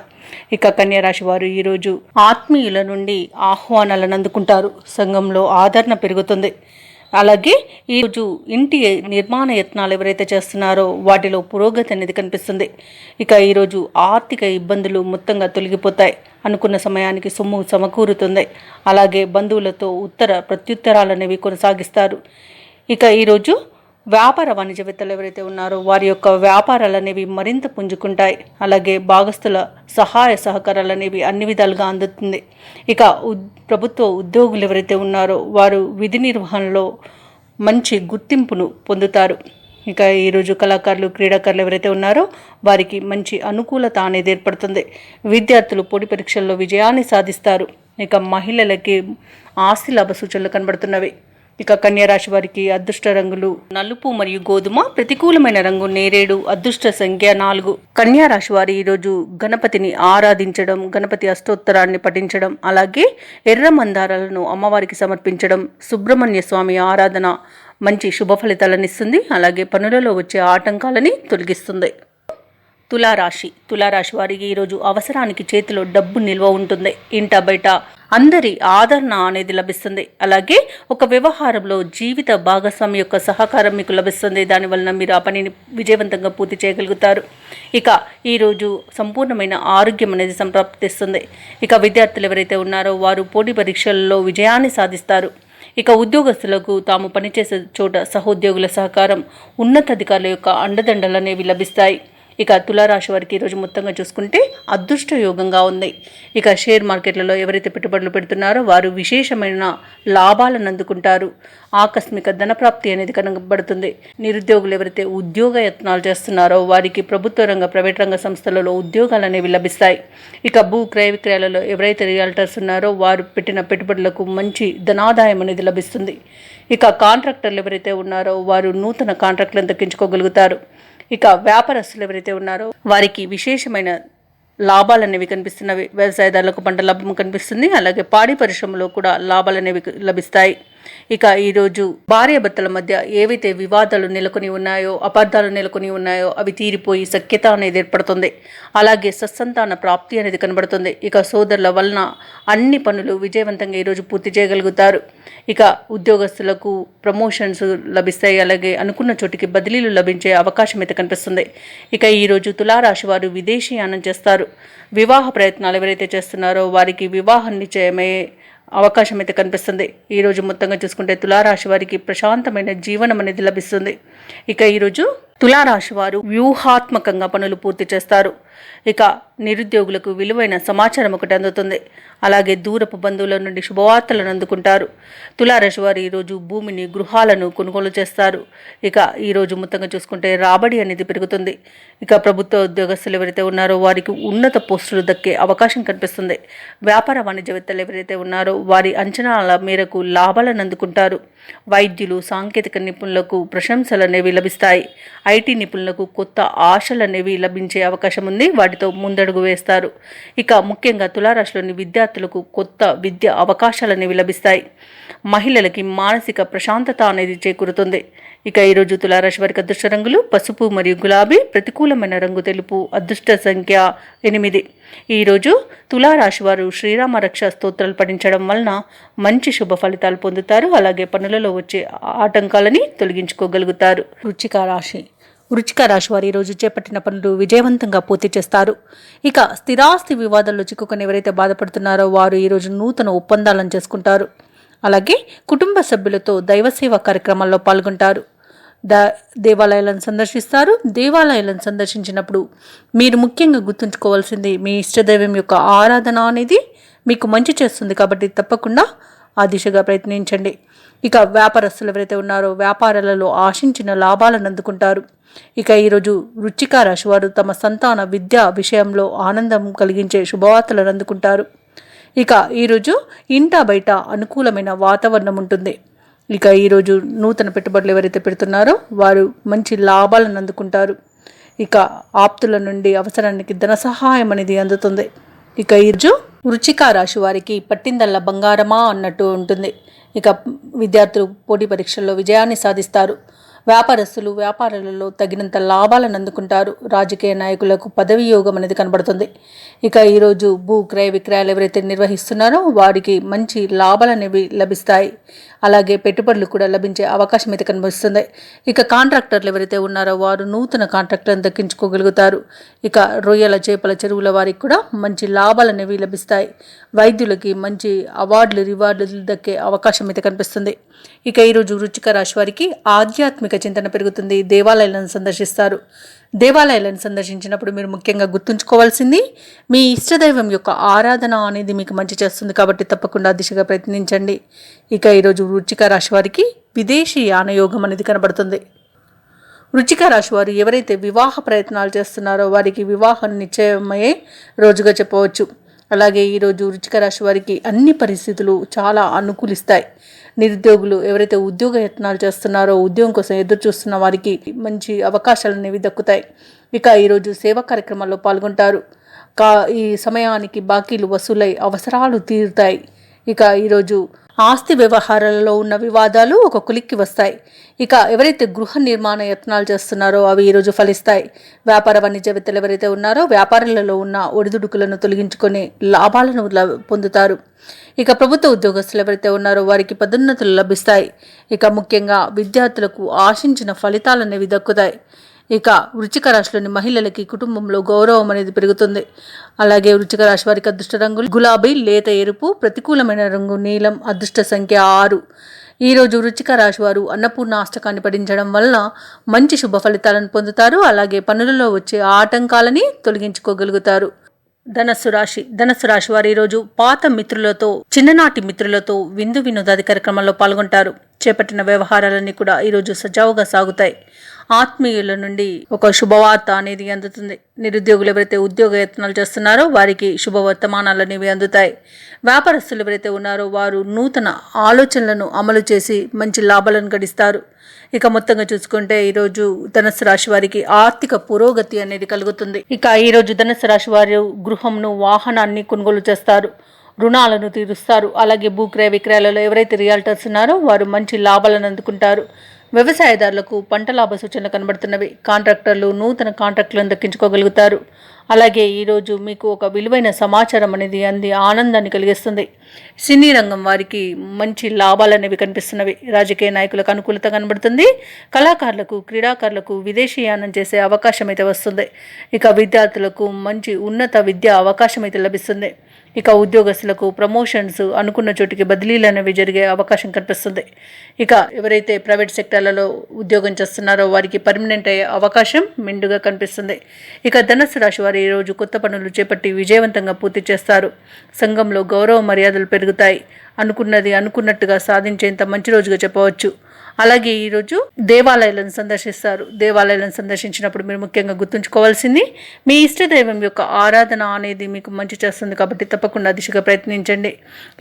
ఇక కన్యా రాశి వారు ఈరోజు ఆత్మీయుల నుండి ఆహ్వానాలను అందుకుంటారు. సంఘంలో ఆదరణ పెరుగుతుంది. అలాగే ఈరోజు ఇంటి నిర్మాణ యత్నాలు ఎవరైతే చేస్తున్నారో వాటిలో పురోగతి అనేది కనిపిస్తుంది. ఇక ఈరోజు ఆర్థిక ఇబ్బందులు మొత్తంగా తొలగిపోతాయి. అనుకున్న సమయానికి సొమ్ము సమకూరుతుంది. అలాగే బంధువులతో ప్రత్యుత్తరాలు అనేవి కొనసాగిస్తారు. ఇక ఈరోజు వ్యాపార వాణిజ్యవేత్తలు ఎవరైతే ఉన్నారో వారి యొక్క వ్యాపారాలు అనేవి మరింత పుంజుకుంటాయి. అలాగే భాగస్తుల సహాయ సహకారాలు అనేవి అన్ని విధాలుగా అందుతుంది. ఇక ప్రభుత్వ ఉద్యోగులు ఎవరైతే ఉన్నారో వారు విధి నిర్వహణలో మంచి గుర్తింపును పొందుతారు. ఇక ఈరోజు కళాకారులు, క్రీడాకారులు ఎవరైతే ఉన్నారో వారికి మంచి అనుకూలత అనేది ఏర్పడుతుంది. విద్యార్థులు పోటీ పరీక్షల్లో విజయాన్ని సాధిస్తారు. ఇక మహిళలకి ఆస్తి లాభ సూచనలు కనబడుతున్నవి. ఇక కన్యా రాశి వారికి అదృష్ట రంగులు నలుపు మరియు గోధుమ, ప్రతికూలమైన రంగు నేరేడు, అదృష్ట సంఖ్య 4. కన్యా రాశి వారి ఈరోజు గణపతిని ఆరాధించడం, గణపతి అష్టోత్తరాన్ని పఠించడం, అలాగే ఎర్ర మందారాలను అమ్మవారికి సమర్పించడం, సుబ్రహ్మణ్య స్వామి ఆరాధన మంచి శుభ ఫలితాలను ఇస్తుంది. అలాగే పనులలో వచ్చే ఆటంకాలని తొలగిస్తుంది. తులారాశి వారికి ఈరోజు అవసరానికి చేతిలో డబ్బు నిల్వ ఉంటుంది. ఇంట బయట అందరి ఆదరణ అనేది లభిస్తుంది. అలాగే ఒక వ్యవహారంలో జీవిత భాగస్వామి యొక్క సహకారం మీకు లభిస్తుంది. దానివలన మీరు ఆ పనిని విజయవంతంగా పూర్తి చేయగలుగుతారు. ఇక ఈరోజు సంపూర్ణమైన ఆరోగ్యం అనేది సంప్రాప్తిస్తుంది. ఇక విద్యార్థులు ఎవరైతే ఉన్నారో వారు పోటీ పరీక్షల్లో విజయాన్ని సాధిస్తారు. ఇక ఉద్యోగస్తులకు తాము పనిచేసే చోట సహోద్యోగుల సహకారం, ఉన్నతాధికారుల యొక్క అండదండలు అనేవి లభిస్తాయి. ఇక తులారాశి వారికి ఈరోజు మొత్తంగా చూసుకుంటే అదృష్ట యోగంగా ఉంది. ఇక షేర్ మార్కెట్లలో ఎవరైతే పెట్టుబడులు పెడుతున్నారో వారు విశేషమైన లాభాలను అందుకుంటారు. ఆకస్మిక ధనప్రాప్తి అనేది కనబడుతుంది. నిరుద్యోగులు ఎవరైతే ఉద్యోగ యత్నాలు చేస్తున్నారో వారికి ప్రభుత్వ రంగ, ప్రైవేట్ రంగ సంస్థలలో ఉద్యోగాలు అనేవి లభిస్తాయి. ఇక భూ క్రయ విక్రయాలలో ఎవరైతే రియాల్టర్స్ ఉన్నారో వారు పెట్టిన పెట్టుబడులకు మంచి ధనాదాయం అనేది లభిస్తుంది. ఇక కాంట్రాక్టర్లు ఎవరైతే ఉన్నారో వారు నూతన కాంట్రాక్టులను దక్కించుకోగలుగుతారు. ఇక వ్యాపారస్తులు ఎవరైతే ఉన్నారో వారికి విశేషమైన లాభాలు అనేవి కనిపిస్తున్నవి. వ్యవసాయదారులకు పంట లాభం కనిపిస్తుంది. అలాగే పాడి పరిశ్రమలో కూడా లాభాలు అనేవి లభిస్తాయి. ఇక ఈరోజు భార్యాభర్తల మధ్య ఏవైతే వివాదాలు నెలకొని ఉన్నాయో, అపార్థాలు నెలకొని ఉన్నాయో అవి తీరిపోయి సఖ్యత అనేది ఏర్పడుతుంది. అలాగే సత్సంతాన ప్రాప్తి అనేది కనబడుతుంది. ఇక సోదరుల వలన అన్ని పనులు విజయవంతంగా ఈరోజు పూర్తి చేయగలుగుతారు. ఇక ఉద్యోగస్తులకు ప్రమోషన్స్ లభిస్తాయి. అలాగే అనుకున్న చోటికి బదిలీలు లభించే అవకాశం అయితే కనిపిస్తుంది. ఇక ఈరోజు తులారాశి వారు విదేశీయానం చేస్తారు. వివాహ ప్రయత్నాలు ఎవరైతే చేస్తున్నారో వారికి వివాహం నిశ్చయమయ్యే అవకాశం అయితే కనిపిస్తుంది. ఈరోజు మొత్తంగా చూసుకుంటే తులారాశి వారికి ప్రశాంతమైన జీవనం అనేది లభిస్తుంది. ఇక ఈరోజు తులారాశి వారు వ్యూహాత్మకంగా పనులు పూర్తి చేస్తారు. ఇక నిరుద్యోగులకు విలువైన సమాచారం ఒకటి అందుతుంది. అలాగే దూరపు బంధువుల నుండి శుభవార్తలను అందుకుంటారు. తులారాశి వారు ఈరోజు భూమిని, గృహాలను కొనుగోలు చేస్తారు. ఇక ఈరోజు మొత్తంగా చూసుకుంటే రాబడి అనేది పెరుగుతుంది. ఇక ప్రభుత్వ ఉద్యోగస్తులు ఎవరైతే ఉన్నారో వారికి ఉన్నత పోస్టులు దక్కే అవకాశం కనిపిస్తుంది. వ్యాపార వాణిజ్యవేత్తలు ఎవరైతే ఉన్నారో వారి అంచనాల మేరకు లాభాలను అందుకుంటారు. వైద్యులు, సాంకేతిక నిపుణులకు ప్రశంసలు అనేవి లభిస్తాయి. ఐటీ నిపుణులకు కొత్త ఆశలు అనేవి లభించే అవకాశం ఉంది. వాటితో ముందడుగు వేస్తారు. ఇక ముఖ్యంగా తులారాశిలోని విద్యార్థులకు కొత్త విద్య అవకాశాలు అనేవి లభిస్తాయి. మహిళలకి మానసిక ప్రశాంతత అనేది చేకూరుతుంది. ఇక ఈరోజు తులారాశి వారికి అదృష్ట రంగులు పసుపు మరియు గులాబీ, ప్రతికూలమైన రంగు తెలుపు, అదృష్ట సంఖ్య 8. ఈరోజు తులారాశి వారు శ్రీరామ రక్ష స్తోత్రాలు పఠించడం వలన మంచి శుభ ఫలితాలు పొందుతారు. అలాగే పనులలో వచ్చే ఆటంకాలని తొలగించుకోగలుగుతారు. వృశ్చిక రాశి వారు ఈరోజు చేపట్టిన పనులు విజయవంతంగా పూర్తి చేస్తారు. ఇక స్థిరాస్తి వివాదాల్లో చిక్కుకొని ఎవరైతే బాధపడుతున్నారో వారు ఈరోజు నూతన ఒప్పందాలను చేసుకుంటారు. అలాగే కుటుంబ సభ్యులతో దైవసేవ కార్యక్రమాల్లో పాల్గొంటారు. దేవాలయాలను సందర్శిస్తారు. దేవాలయాలను సందర్శించినప్పుడు మీరు ముఖ్యంగా గుర్తుంచుకోవాల్సింది మీ ఇష్టదైవం యొక్క ఆరాధన అనేది మీకు మంచి చేస్తుంది. కాబట్టి తప్పకుండా ఆ దిశగా ప్రయత్నించండి. ఇక వ్యాపారస్తులు ఎవరైతే ఉన్నారో వ్యాపారాలలో ఆశించిన లాభాలను అందుకుంటారు. ఇక ఈరోజు వృశ్చిక రాశి వారు తమ సంతాన విద్య విషయంలో ఆనందం కలిగించే శుభవార్తలను అందుకుంటారు. ఇక ఈరోజు ఇంటా బయట అనుకూలమైన వాతావరణం ఉంటుంది. ఇక ఈరోజు నూతన పెట్టుబడులు ఎవరైతే పెడుతున్నారో వారు మంచి లాభాలను అందుకుంటారు. ఇక ఆప్తుల నుండి అవసరానికి ధన సహాయం అనేది అందుతుంది. ఇక ఈరోజు వృశ్చిక రాశి వారికి పట్టిందల్లా బంగారమా అన్నట్టు ఉంటుంది. ఇక విద్యార్థులు పోటీ పరీక్షల్లో విజయాన్ని సాధిస్తారు. వ్యాపారస్తులు వ్యాపారాలలో తగినంత లాభాలను అందుకుంటారు. రాజకీయ నాయకులకు పదవి యోగం అనేది కనబడుతుంది. ఇక ఈరోజు భూ క్రయ విక్రయాలు ఎవరైతే నిర్వహిస్తున్నారో వారికి మంచి లాభాలు అనేవి లభిస్తాయి. అలాగే పెట్టుబడులు కూడా లభించే అవకాశం అయితే కనిపిస్తుంది. ఇక కాంట్రాక్టర్లు ఎవరైతే ఉన్నారో వారు నూతన కాంట్రాక్టర్లను దక్కించుకోగలుగుతారు. ఇక రొయ్యల చేపల చెరువుల వారికి కూడా మంచి లాభాలు అనేవి లభిస్తాయి. వైద్యులకి మంచి అవార్డులు రివార్డులు దక్కే అవకాశం అయితే కనిపిస్తుంది. ఇక ఈరోజు వృశ్చిక రాశి వారికి ఆధ్యాత్మిక చింతన పెరుగుతుంది. దేవాలయాలను సందర్శిస్తారు. దేవాలయాలను సందర్శించినప్పుడు మీరు ముఖ్యంగా గుర్తుంచుకోవాల్సింది మీ ఇష్టదైవం యొక్క ఆరాధన అనేది మీకు మంచి చేస్తుంది. కాబట్టి తప్పకుండా దిశగా ప్రయత్నించండి. ఇక ఈరోజు వృశ్చిక రాశి వారికి విదేశీ యానయోగం అనేది కనబడుతుంది. వృశ్చిక రాశి వారు ఎవరైతే వివాహ ప్రయత్నాలు చేస్తున్నారో వారికి వివాహం నిశ్చయమయ్యే రోజుగా చెప్పవచ్చు. అలాగే ఈరోజు వృశ్చిక రాశి వారికి అన్ని పరిస్థితులు చాలా అనుకూలిస్తాయి. నిరుద్యోగులు ఎవరైతే ఉద్యోగ యత్నాలు చేస్తున్నారో ఉద్యోగం కోసం ఎదురు చూస్తున్న వారికి మంచి అవకాశాలు అనేవి దక్కుతాయి. ఇక ఈరోజు సేవా కార్యక్రమాల్లో పాల్గొంటారు. ఈ సమయానికి బాకీలు వసూలై అవసరాలు తీరుతాయి. ఇక ఈరోజు ఆస్తి వ్యవహారాలలో ఉన్న వివాదాలు ఒక కొలిక్కి వస్తాయి. ఇక ఎవరైతే గృహ నిర్మాణ యత్నాలు చేస్తున్నారో అవి ఈరోజు ఫలిస్తాయి. వ్యాపార వాణిజ్యవేత్తలు ఎవరైతే ఉన్నారో వ్యాపారాలలో ఉన్న ఒడిదుడుకులను తొలగించుకొని లాభాలను పొందుతారు. ఇక ప్రభుత్వ ఉద్యోగస్తులు ఎవరైతే ఉన్నారో వారికి పదోన్నతులు లభిస్తాయి. ఇక ముఖ్యంగా విద్యార్థులకు ఆశించిన ఫలితాలు అనేవి దక్కుతాయి. ఇక వృశ్చిక రాశిలోని మహిళలకి కుటుంబంలో గౌరవం అనేది పెరుగుతుంది. అలాగే వృశ్చిక రాశి వారికి అదృష్ట రంగులు గులాబీ, లేత ఎరుపు, ప్రతికూలమైన రంగు నీలం, అదృష్ట సంఖ్య 6. ఈరోజు వృశ్చిక రాశి వారు అన్నపూర్ణ అష్టకాన్ని పఠించడం వలన మంచి శుభ ఫలితాలను పొందుతారు. అలాగే పనులలో వచ్చే ఆటంకాలని తొలగించుకోగలుగుతారు. ధనస్సు రాశి వారు ఈరోజు పాత మిత్రులతో చిన్ననాటి మిత్రులతో విందు వినోదాది కార్యక్రమాల్లో పాల్గొంటారు. చేపట్టిన వ్యవహారాలన్నీ కూడా ఈరోజు సజావుగా సాగుతాయి. ఆత్మీయుల నుండి ఒక శుభవార్త అనేది అందుతుంది. నిరుద్యోగులు ఎవరైతే ఉద్యోగ యత్నాలు చేస్తున్నారో వారికి శుభవర్తమానాలు అనేవి అందుతాయి. వ్యాపారస్తులు ఎవరైతే ఉన్నారో వారు నూతన ఆలోచనలను అమలు చేసి మంచి లాభాలను గడిస్తారు. ఇక మొత్తంగా చూసుకుంటే ఈరోజు ధనుస్సు రాశి వారికి ఆర్థిక పురోగతి అనేది కలుగుతుంది. ఇక ఈరోజు ధనుస్సు రాశి వారు గృహంను, వాహనాన్ని కొనుగోలు చేస్తారు, రుణాలను తీరుస్తారు. అలాగే భూక్రయ విక్రయాలలో ఎవరైతే రియాల్టర్స్ ఉన్నారో వారు మంచి లాభాలను అందుకుంటారు. వ్యవసాయదారులకు పంట లాభ సూచనలు కనబడుతున్నవి. కాంట్రాక్టర్లు నూతన కాంట్రాక్టులను దక్కించుకోగలుగుతారు. అలాగే ఈరోజు మీకు ఒక విలువైన సమాచారం అనేది అంది ఆనందాన్ని కలిగిస్తుంది. సినీ రంగం వారికి మంచి లాభాలు అనేవి కనిపిస్తున్నవి. రాజకీయ నాయకులకు అనుకూలత కనబడుతుంది. కళాకారులకు, క్రీడాకారులకు విదేశీయానం చేసే అవకాశం అయితే వస్తుంది. ఇక విద్యార్థులకు మంచి ఉన్నత విద్యా అవకాశం అయితే లభిస్తుంది. ఇక ఉద్యోగస్తులకు ప్రమోషన్స్, అనుకున్న చోటికి బదిలీలు అనేవి జరిగే అవకాశం కనిపిస్తుంది. ఇక ఎవరైతే ప్రైవేట్ సెక్టార్లలో ఉద్యోగం చేస్తున్నారో వారికి పర్మనెంట్ అయ్యే అవకాశం మెండుగా కనిపిస్తుంది. ఇక ధనుస్సు రాశి వారు ఈరోజు కొత్త పనులు చేపట్టి విజయవంతంగా పూర్తి చేస్తారు. సంఘంలో గౌరవ మర్యాదలు పెరుగుతాయి. అనుకున్నది అనుకున్నట్టుగా సాధించేంత మంచి రోజుగా చెప్పవచ్చు. అలాగే ఈరోజు దేవాలయాలను సందర్శిస్తారు. దేవాలయాలను సందర్శించినప్పుడు మీరు ముఖ్యంగా గుర్తుంచుకోవాల్సింది మీ ఇష్టదైవం యొక్క ఆరాధన అనేది మీకు మంచి చేస్తుంది కాబట్టి తప్పకుండా దిశగా ప్రయత్నించండి.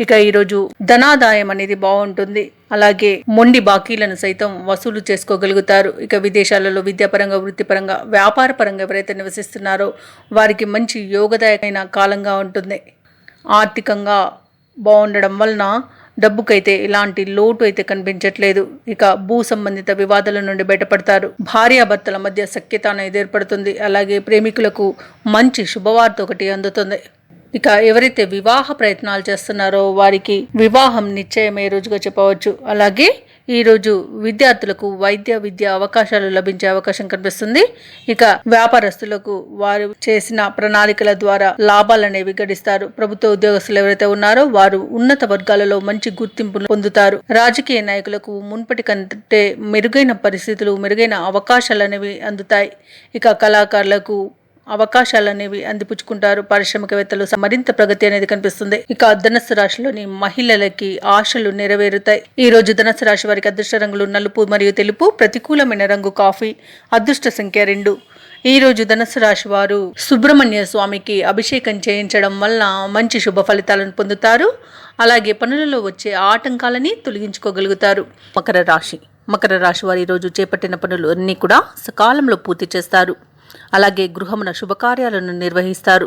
ఇక ఈరోజు ధనాదాయం అనేది బాగుంటుంది. అలాగే మొండి బాకీలను సైతం వసూలు చేసుకోగలుగుతారు. ఇక విదేశాలలో విద్యాపరంగా, వృత్తిపరంగా, వ్యాపార పరంగా ఎవరైతే నివసిస్తున్నారో వారికి మంచి యోగదాయకమైన కాలంగా ఉంటుంది. ఆర్థికంగా బాగుండడం వలన డబ్బుకైతే ఎలాంటి లోటు అయితే కనిపించట్లేదు. ఇక భూ సంబంధిత వివాదాల నుండి బయటపడతారు. భార్యాభర్తల మధ్య సఖ్యత అనేది ఏర్పడుతుంది. అలాగే ప్రేమికులకు మంచి శుభవార్త ఒకటి అందుతుంది. ఇక ఎవరైతే వివాహ ప్రయత్నాలు చేస్తున్నారో వారికి వివాహం నిశ్చయమే రోజుగా చెప్పవచ్చు. అలాగే ఈరోజు విద్యార్థులకు వైద్య విద్య అవకాశాలు లభించే అవకాశం కనిపిస్తుంది. ఇక వ్యాపారస్తులకు వారు చేసిన ప్రణాళికల ద్వారా లాభాలు అనేవి గడిస్తారు. ప్రభుత్వ ఉద్యోగస్తులు ఎవరైతే ఉన్నారో వారు ఉన్నత వర్గాలలో మంచి గుర్తింపు పొందుతారు. రాజకీయ నాయకులకు మున్పటి కంటే మెరుగైన పరిస్థితులు, మెరుగైన అవకాశాలు అనేవి అందుతాయి. ఇక కళాకారులకు అవకాశాలు అనేవి అందిపుచ్చుకుంటారు. పారిశ్రామికవేత్తలు మరింత ప్రగతి అనేది కనిపిస్తుంది. ఇక ధనుస్సు రాశిలోని మహిళలకి ఆశలు నెరవేరుతాయి. ఈ రోజు ధనుస్సు రాశి వారికి అదృష్ట రంగులు నలుపు మరియు తెలుపు. ప్రతికూలమైన రంగు కాఫీ. అదృష్ట సంఖ్య 2. ఈ రోజు ధనుస్సు రాశి వారు సుబ్రహ్మణ్య స్వామికి అభిషేకం చేయించడం వలన మంచి శుభ ఫలితాలను పొందుతారు. అలాగే పనులలో వచ్చే ఆటంకాలని తొలగించుకోగలుగుతారు. మకర రాశి వారు ఈరోజు చేపట్టిన పనులు అన్నీ కూడా సకాలంలో పూర్తి చేస్తారు. అలాగే గృహమున శుభకార్యాలను నిర్వహిస్తారు.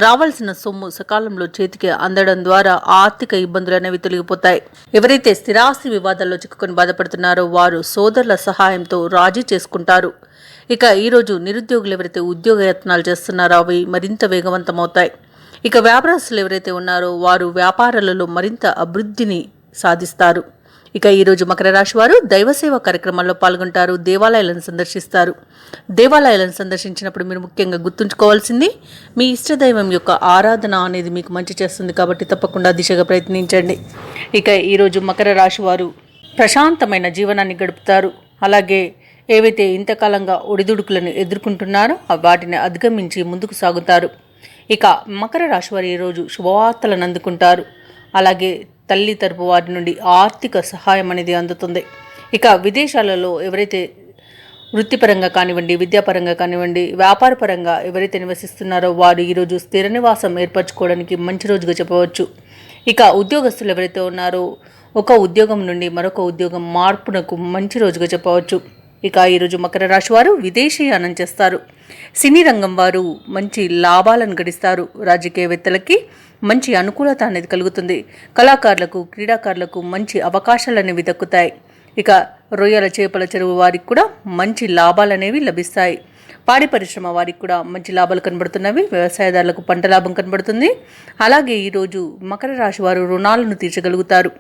రావాల్సిన సొమ్ము సకాలంలో చేతికి అందడం ద్వారా ఆర్థిక ఇబ్బందులు అనేవి తొలగిపోతాయి. ఎవరైతే స్థిరాస్తి వివాదాల్లో చిక్కుకొని బాధపడుతున్నారో వారు సోదరుల సహాయంతో రాజీ చేసుకుంటారు. ఇక ఈరోజు నిరుద్యోగులు ఎవరైతే ఉద్యోగ యత్నాలు చేస్తున్నారో అవి మరింత వేగవంతమవుతాయి. ఇక వ్యాపారస్తులు ఎవరైతే ఉన్నారో వారు వ్యాపారాలలో మరింత అభివృద్ధిని సాధిస్తారు. ఇక ఈరోజు మకర రాశి వారు దైవసేవ కార్యక్రమాల్లో పాల్గొంటారు. దేవాలయాలను సందర్శిస్తారు. దేవాలయాలను సందర్శించినప్పుడు మీరు ముఖ్యంగా గుర్తుంచుకోవాల్సింది మీ ఇష్టదైవం యొక్క ఆరాధన అనేది మీకు మంచి చేస్తుంది కాబట్టి తప్పకుండా దిశగా ప్రయత్నించండి. ఇక ఈరోజు మకర రాశి వారు ప్రశాంతమైన జీవనాన్ని గడుపుతారు. అలాగే ఏవైతే ఇంతకాలంగా ఒడిదుడుకులను ఎదుర్కొంటున్నారో వాటిని అధిగమించి ముందుకు సాగుతారు. ఇక మకర రాశి వారు ఈరోజు శుభవార్తలను అందుకుంటారు. అలాగే తల్లి తరపు వారి నుండి ఆర్థిక సహాయం అనేది అందుతుంది. ఇక విదేశాలలో ఎవరైతే వృత్తిపరంగా కానివ్వండి, విద్యాపరంగా కానివ్వండి, వ్యాపారపరంగా ఎవరైతే నివసిస్తున్నారో వారు ఈరోజు స్థిర నివాసం ఏర్పరచుకోవడానికి మంచి రోజుగా చెప్పవచ్చు. ఇక ఉద్యోగస్తులు ఎవరైతే ఉన్నారో ఒక ఉద్యోగం నుండి మరొక ఉద్యోగం మార్పునకు మంచి రోజుగా చెప్పవచ్చు. ఇక ఈరోజు మకర రాశి వారు విదేశీయానం చేస్తారు. సినీ రంగం వారు మంచి లాభాలను గడిస్తారు. రాజకీయవేత్తలకి మంచి అనుకూలత అనేది కలుగుతుంది. కళాకారులకు, క్రీడాకారులకు మంచి అవకాశాలు అనేవి దక్కుతాయి. ఇక రొయ్యల చేపల చెరువు వారికి కూడా మంచి లాభాలు అనేవి లభిస్తాయి. పాడి పరిశ్రమ వారికి కూడా మంచి లాభాలు కనబడుతున్నవి. వ్యవసాయదారులకు పంట లాభం కనబడుతుంది. అలాగే ఈరోజు మకర రాశి వారు రుణాలను తీర్చగలుగుతారు.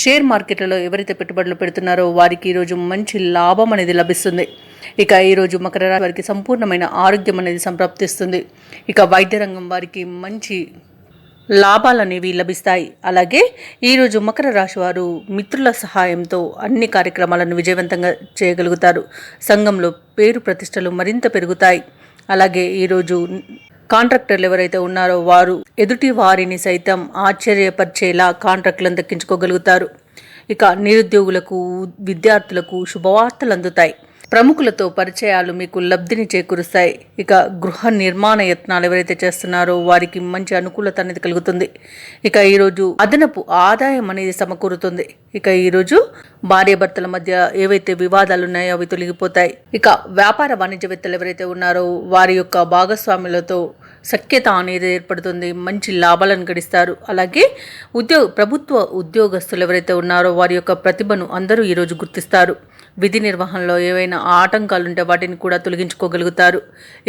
షేర్ మార్కెట్లలో ఎవరైతే పెట్టుబడులు పెడుతున్నారో వారికి ఈరోజు మంచి లాభం అనేది లభిస్తుంది. ఇక ఈరోజు మకర రాశి వారికి సంపూర్ణమైన ఆరోగ్యం అనేది సంప్రాప్తిస్తుంది. ఇక వైద్య రంగం వారికి మంచి లాభాలు అనేవి లభిస్తాయి. అలాగే ఈరోజు మకర రాశి వారు మిత్రుల సహాయంతో అన్ని కార్యక్రమాలను విజయవంతంగా చేయగలుగుతారు. సంఘంలో పేరు ప్రతిష్టలు మరింత పెరుగుతాయి. అలాగే ఈరోజు కాంట్రాక్టర్లు ఎవరైతే ఉన్నారో వారు ఎదుటి వారిని సైతం ఆశ్చర్యపరిచేలా కాంట్రాక్టులను దక్కించుకోగలుగుతారు. ఇక నిరుద్యోగులకు, విద్యార్థులకు శుభవార్తలు అందుతాయి. ప్రముఖులతో పరిచయాలు మీకు లబ్ధిని చేకూరుస్తాయి. ఇక గృహ నిర్మాణ యత్నాలు ఎవరైతే చేస్తున్నారో వారికి మంచి అనుకూలత అనేది కలుగుతుంది. ఇక ఈరోజు అదనపు ఆదాయం అనేది సమకూరుతుంది. ఇక ఈరోజు భార్యాభర్తల మధ్య ఏవైతే వివాదాలు ఉన్నాయో అవి తొలగిపోతాయి. ఇక వ్యాపార వాణిజ్యవేత్తలు ఎవరైతే ఉన్నారో వారి యొక్క భాగస్వాములతో సఖ్యత అనేది ఏర్పడుతుంది. మంచి లాభాలను గడిస్తారు. అలాగే ప్రభుత్వ ఉద్యోగస్తులు ఎవరైతే ఉన్నారో వారి యొక్క ప్రతిభను అందరూ ఈరోజు గుర్తిస్తారు. విధి నిర్వహణలో ఏవైనా ఆటంకాలుంటే వాటిని కూడా తొలగించుకోగలుగుతారు.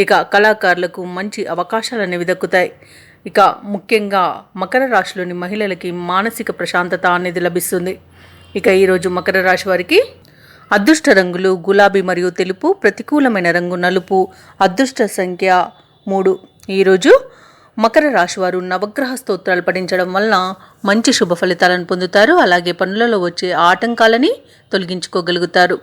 ఇక కళాకారులకు మంచి అవకాశాలు అనేవి దక్కుతాయి. ఇక ముఖ్యంగా మకర రాశిలోని మహిళలకి మానసిక ప్రశాంతత అనేది లభిస్తుంది. ఇక ఈరోజు మకర రాశి వారికి అదృష్ట రంగులు గులాబీ మరియు తెలుపు, ప్రతికూలమైన రంగు నలుపు, అదృష్ట సంఖ్య 3. ఈరోజు మకర రాశి వారు నవగ్రహ స్తోత్రాలు పఠించడం వలన మంచి శుభ ఫలితాలను పొందుతారు. అలాగే పనులలో వచ్చే ఆటంకాలని తొలగించుకోగలుగుతారు.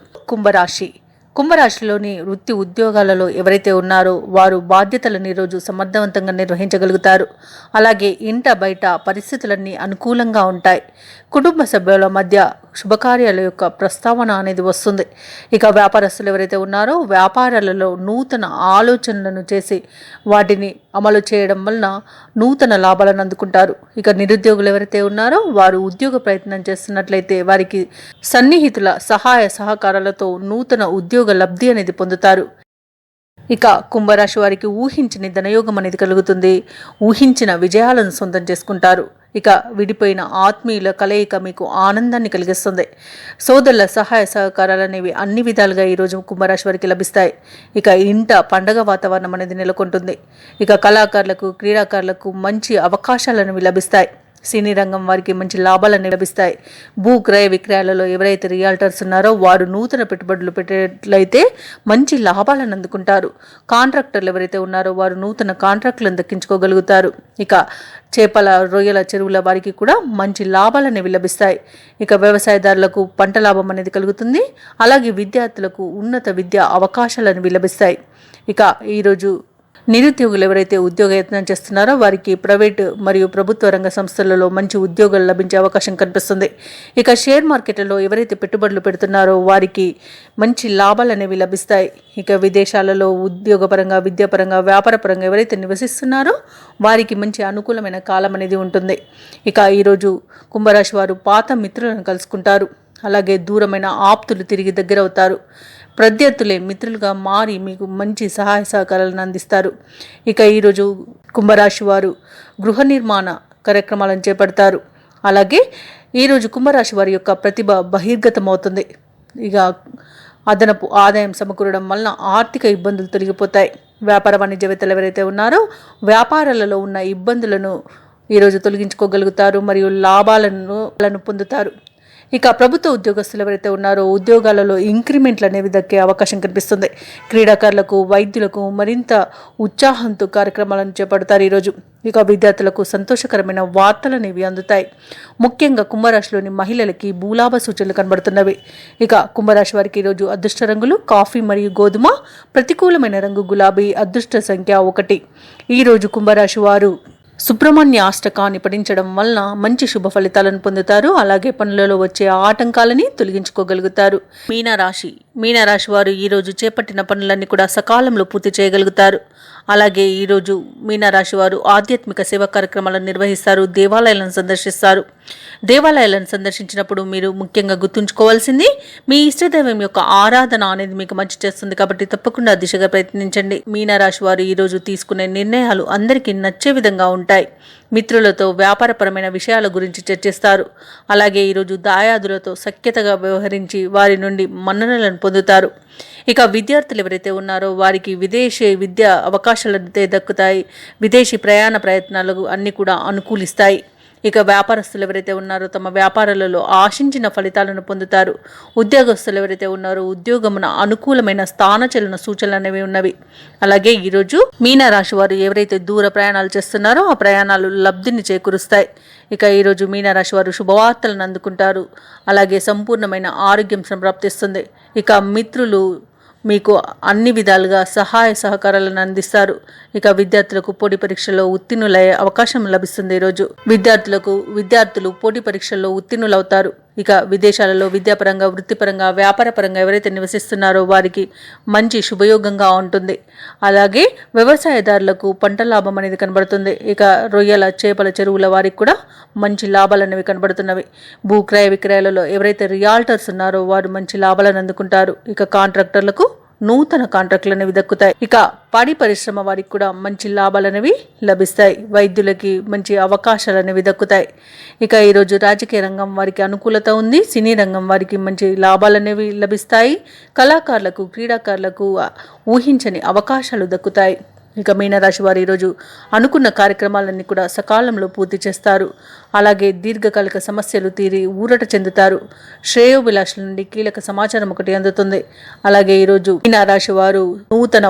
కుంభరాశిలోని వృత్తి ఉద్యోగాలలో ఎవరైతే ఉన్నారో వారు బాధ్యతలను ఈరోజు సమర్థవంతంగా నిర్వహించగలుగుతారు. అలాగే ఇంట బయట పరిస్థితులన్నీ అనుకూలంగా ఉంటాయి. కుటుంబ సభ్యుల మధ్య శుభకార్యాల యొక్క ప్రస్తావన అనేది వస్తుంది. ఇక వ్యాపారస్తులు ఎవరైతే ఉన్నారో వ్యాపారాలలో నూతన ఆలోచనలను చేసి వాటిని అమలు చేయడం వలన నూతన లాభాలను అందుకుంటారు. ఇక నిరుద్యోగులు ఎవరైతే ఉన్నారో వారు ఉద్యోగ ప్రయత్నం చేస్తున్నట్లయితే వారికి సన్నిహితుల సహాయ సహకారాలతో నూతన ఉద్యోగ లబ్ధి అనేది పొందుతారు. ఇక కుంభరాశి వారికి ఊహించిన ధనయోగం అనేది కలుగుతుంది. ఊహించిన విజయాలను సొంతం చేసుకుంటారు. ఇక విడిపోయిన ఆత్మీయుల కలయిక మీకు ఆనందాన్ని కలిగిస్తుంది. సోదరుల సహాయ సహకారాలు అనేవి అన్ని విధాలుగా ఈరోజు కుంభరాశి వారికి లభిస్తాయి. ఇక ఇంట పండగ వాతావరణం అనేది నెలకొంటుంది. ఇక కళాకారులకు క్రీడాకారులకు మంచి అవకాశాలు అనేవి లభిస్తాయి. సినీ రంగం వారికి మంచి లాభాలను లభిస్తాయి. భూ క్రయ విక్రయాలలో ఎవరైతే రియాల్టర్స్ ఉన్నారో వారు నూతన పెట్టుబడులు పెట్టేట్లయితే మంచి లాభాలను అందుకుంటారు. కాంట్రాక్టర్లు ఎవరైతే ఉన్నారో వారు నూతన కాంట్రాక్టులను దక్కించుకోగలుగుతారు. ఇక చేపల రొయ్యల చెరువుల వారికి కూడా మంచి లాభాలు అనేవి లభిస్తాయి. ఇక వ్యవసాయదారులకు పంట లాభం అనేది కలుగుతుంది. అలాగే విద్యార్థులకు ఉన్నత విద్యా అవకాశాలు అనేవి లభిస్తాయి. ఇక ఈరోజు నిరుద్యోగులు ఎవరైతే ఉద్యోగ యత్నం చేస్తున్నారో వారికి ప్రైవేటు మరియు ప్రభుత్వ రంగ సంస్థలలో మంచి ఉద్యోగాలు లభించే అవకాశం కనిపిస్తుంది. ఇక షేర్ మార్కెట్లలో ఎవరైతే పెట్టుబడులు పెడుతున్నారో వారికి మంచి లాభాలు అనేవి లభిస్తాయి. ఇక విదేశాలలో ఉద్యోగపరంగా విద్యాపరంగా వ్యాపారపరంగా ఎవరైతే నివసిస్తున్నారో వారికి మంచి అనుకూలమైన కాలం అనేది ఉంటుంది. ఇక ఈరోజు కుంభరాశి వారు పాత మిత్రులను కలుసుకుంటారు. అలాగే దూరమైన ఆప్తులు తిరిగి దగ్గరవుతారు. ప్రత్యర్థులే మిత్రులుగా మారి మీకు మంచి సహాయ సహకారాలను అందిస్తారు. ఇక ఈరోజు కుంభరాశి వారు గృహ నిర్మాణ కార్యక్రమాలను చేపడతారు. అలాగే ఈరోజు కుంభరాశి వారి యొక్క ప్రతిభ బహిర్గతమవుతుంది. ఇక అదనపు ఆదాయం సమకూరడం వలన ఆర్థిక ఇబ్బందులు తొలగిపోతాయి. వ్యాపార వాణిజ్యవేత్తలు ఎవరైతే ఉన్నారో వ్యాపారాలలో ఉన్న ఇబ్బందులను ఈరోజు తొలగించుకోగలుగుతారు మరియు లాభాలను పొందుతారు. ఇక ప్రభుత్వ ఉద్యోగస్తులు ఎవరైతే ఉన్నారో ఉద్యోగాలలో ఇంక్రిమెంట్లు అనేవి దక్కే అవకాశం కనిపిస్తుంది. క్రీడాకారులకు వైద్యులకు మరింత ఉత్సాహంతో కార్యక్రమాలను చేపడతారు ఈరోజు. ఇక విద్యార్థులకు సంతోషకరమైన వార్తలు అనేవి అందుతాయి. ముఖ్యంగా కుంభరాశిలోని మహిళలకి భూలాభ సూచనలు కనబడుతున్నవి. ఇక కుంభరాశి వారికి ఈరోజు అదృష్ట రంగులు కాఫీ మరియు గోధుమ, ప్రతికూలమైన రంగు గులాబీ, అదృష్ట సంఖ్య 1. ఈరోజు కుంభరాశి వారు సుబ్రహ్మణ్య అష్టకాన్ని పఠించడం వలన మంచి శుభ ఫలితాలను పొందుతారు. అలాగే పనులలో వచ్చే ఆటంకాలని తొలగించుకోగలుగుతారు. మీనరాశి వారు ఈరోజు చేపట్టిన పనులన్నీ కూడా సకాలంలో పూర్తి చేయగలుగుతారు. అలాగే ఈరోజు మీనరాశి వారు ఆధ్యాత్మిక సేవా కార్యక్రమాలను నిర్వహిస్తారు. దేవాలయాలను సందర్శిస్తారు. దేవాలయాలను సందర్శించినప్పుడు మీరు ముఖ్యంగా గుర్తుంచుకోవాల్సింది మీ ఇష్టదైవం యొక్క ఆరాధన అనేది మీకు మంచి చేస్తుంది. కాబట్టి తప్పకుండా దిశగా ప్రయత్నించండి. మీనరాశి వారు ఈరోజు తీసుకునే నిర్ణయాలు అందరికీ నచ్చే విధంగా ఉంటాయి. మిత్రులతో వ్యాపారపరమైన విషయాల గురించి చర్చిస్తారు. అలాగే ఈరోజు దాయాదులతో సఖ్యతగా వ్యవహరించి వారి నుండి మన్ననలను పొందుతారు. ఇక విద్యార్థులు ఎవరైతే ఉన్నారో వారికి విదేశీ విద్యా అవకాశాలు దక్కుతాయి. విదేశీ ప్రయాణ ప్రయత్నాలు అన్నీ కూడా అనుకూలిస్తాయి. ఇక వ్యాపారస్తులు ఎవరైతే ఉన్నారో తమ వ్యాపారాలలో ఆశించిన ఫలితాలను పొందుతారు. ఉద్యోగస్తులు ఎవరైతే ఉన్నారో ఉద్యోగమున అనుకూలమైన స్థానచలన సూచనలు అనేవి ఉన్నవి. అలాగే ఈరోజు మీనరాశి వారు ఎవరైతే దూర ప్రయాణాలు చేస్తున్నారో ఆ ప్రయాణాలు లబ్ధిని చేకూరుస్తాయి. ఇక ఈరోజు మీనరాశి వారు శుభవార్తలను అందుకుంటారు. అలాగే సంపూర్ణమైన ఆరోగ్యం సంప్రాప్తిస్తుంది. ఇక మిత్రులు మీకు అన్ని విధాలుగా సహాయ సహకారాలను అందిస్తారు. ఇక విద్యార్థులకు పోటీ పరీక్షల్లో ఉత్తీర్ణులయ్యే అవకాశం లభిస్తుంది. ఈరోజు విద్యార్థులు పోటీ పరీక్షల్లో ఉత్తీర్ణులవుతారు. ఇక విదేశాలలో విద్యాపరంగా, వృత్తిపరంగా, వ్యాపారపరంగా ఎవరైతే నివసిస్తున్నారో వారికి మంచి శుభయోగంగా ఉంటుంది. అలాగే వ్యవసాయదారులకు పంట లాభం అనేది కనబడుతుంది. ఇక రొయ్యల, చేపల చెరువుల వారికి కూడా మంచి లాభాలు అనేవి కనబడుతున్నవి. భూక్రయ విక్రయాలలో ఎవరైతే రియాల్టర్స్ ఉన్నారో వారు మంచి లాభాలను అందుకుంటారు. ఇక కాంట్రాక్టర్లకు నూతన కాంట్రాక్టులు అనేవి దక్కుతాయి. ఇక పాడి పరిశ్రమ వారికి కూడా మంచి లాభాలు అనేవి లభిస్తాయి. వైద్యులకి మంచి అవకాశాలు అనేవి దక్కుతాయి. ఇక ఈరోజు రాజకీయ రంగం వారికి అనుకూలత ఉంది. సినీ రంగం వారికి మంచి లాభాలు అనేవి లభిస్తాయి. కళాకారులకు, క్రీడాకారులకు ఊహించని అవకాశాలు దక్కుతాయి. ఇక మీనరాశి వారు ఈరోజు అనుకున్న కార్యక్రమాలన్నీ కూడా సకాలంలో పూర్తి చేస్తారు. అలాగే దీర్ఘకాలిక సమస్యలు తీరి ఊరట చెందుతారు. శ్రేయోభిలాషుల నుండి కీలక సమాచారం ఒకటి అందుతుంది. అలాగే ఈరోజు మీనరాశి వారు నూతన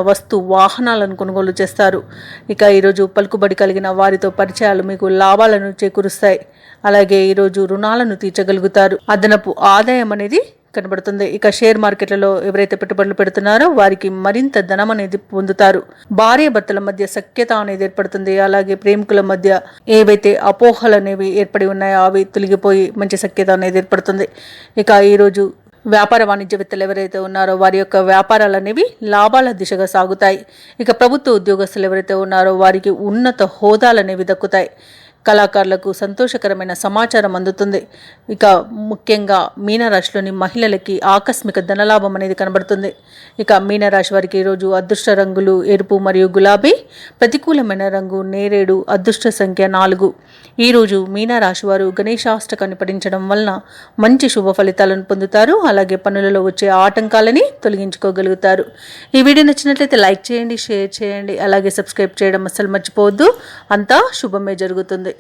వాహనాలను కొనుగోలు చేస్తారు. ఇక ఈరోజు పలుకుబడి కలిగిన వారితో పరిచయాలు మీకు లాభాలను చేకూరుస్తాయి. అలాగే ఈరోజు రుణాలను తీర్చగలుగుతారు. అదనపు ఆదాయం అనేది కనబడుతుంది. ఇక షేర్ మార్కెట్లలో ఎవరైతే పెట్టుబడులు పెడుతున్నారో వారికి మరింత ధనం అనేది పొందుతారు. భార్య భర్తల మధ్య సఖ్యత అనేది ఏర్పడుతుంది. అలాగే ప్రేమికుల మధ్య ఏవైతే అపోహలు అనేవి ఏర్పడి ఉన్నాయో అవి తొలగిపోయి మంచి సఖ్యత అనేది ఏర్పడుతుంది. ఇక ఈరోజు వ్యాపార వాణిజ్యవేత్తలు ఎవరైతే ఉన్నారో వారి యొక్క వ్యాపారాలు అనేవి లాభాల దిశగా సాగుతాయి. ఇక ప్రభుత్వ ఉద్యోగస్తులు ఎవరైతే ఉన్నారో వారికి ఉన్నత హోదాలు అనేవి దక్కుతాయి. కళాకారులకు సంతోషకరమైన సమాచారం అందుతుంది. ఇక ముఖ్యంగా మీనరాశిలోని మహిళలకి ఆకస్మిక ధనలాభం అనేది కనబడుతుంది. ఇక మీనరాశి వారికి ఈరోజు అదృష్ట రంగులు ఎరుపు మరియు గులాబీ, ప్రతికూలమైన రంగు నేరేడు, అదృష్ట సంఖ్య 4. ఈరోజు మీనరాశి వారు గణేశాష్టకాన్ని పఠించడం వలన మంచి శుభ ఫలితాలను పొందుతారు. అలాగే పనులలో వచ్చే ఆటంకాలని తొలగించుకోగలుగుతారు. ఈ వీడియో నచ్చినట్లయితే లైక్ చేయండి, షేర్ చేయండి, అలాగే సబ్స్క్రైబ్ చేయడం అస్సలు మర్చిపోవద్దు. అంతా శుభమే జరుగుతుంది.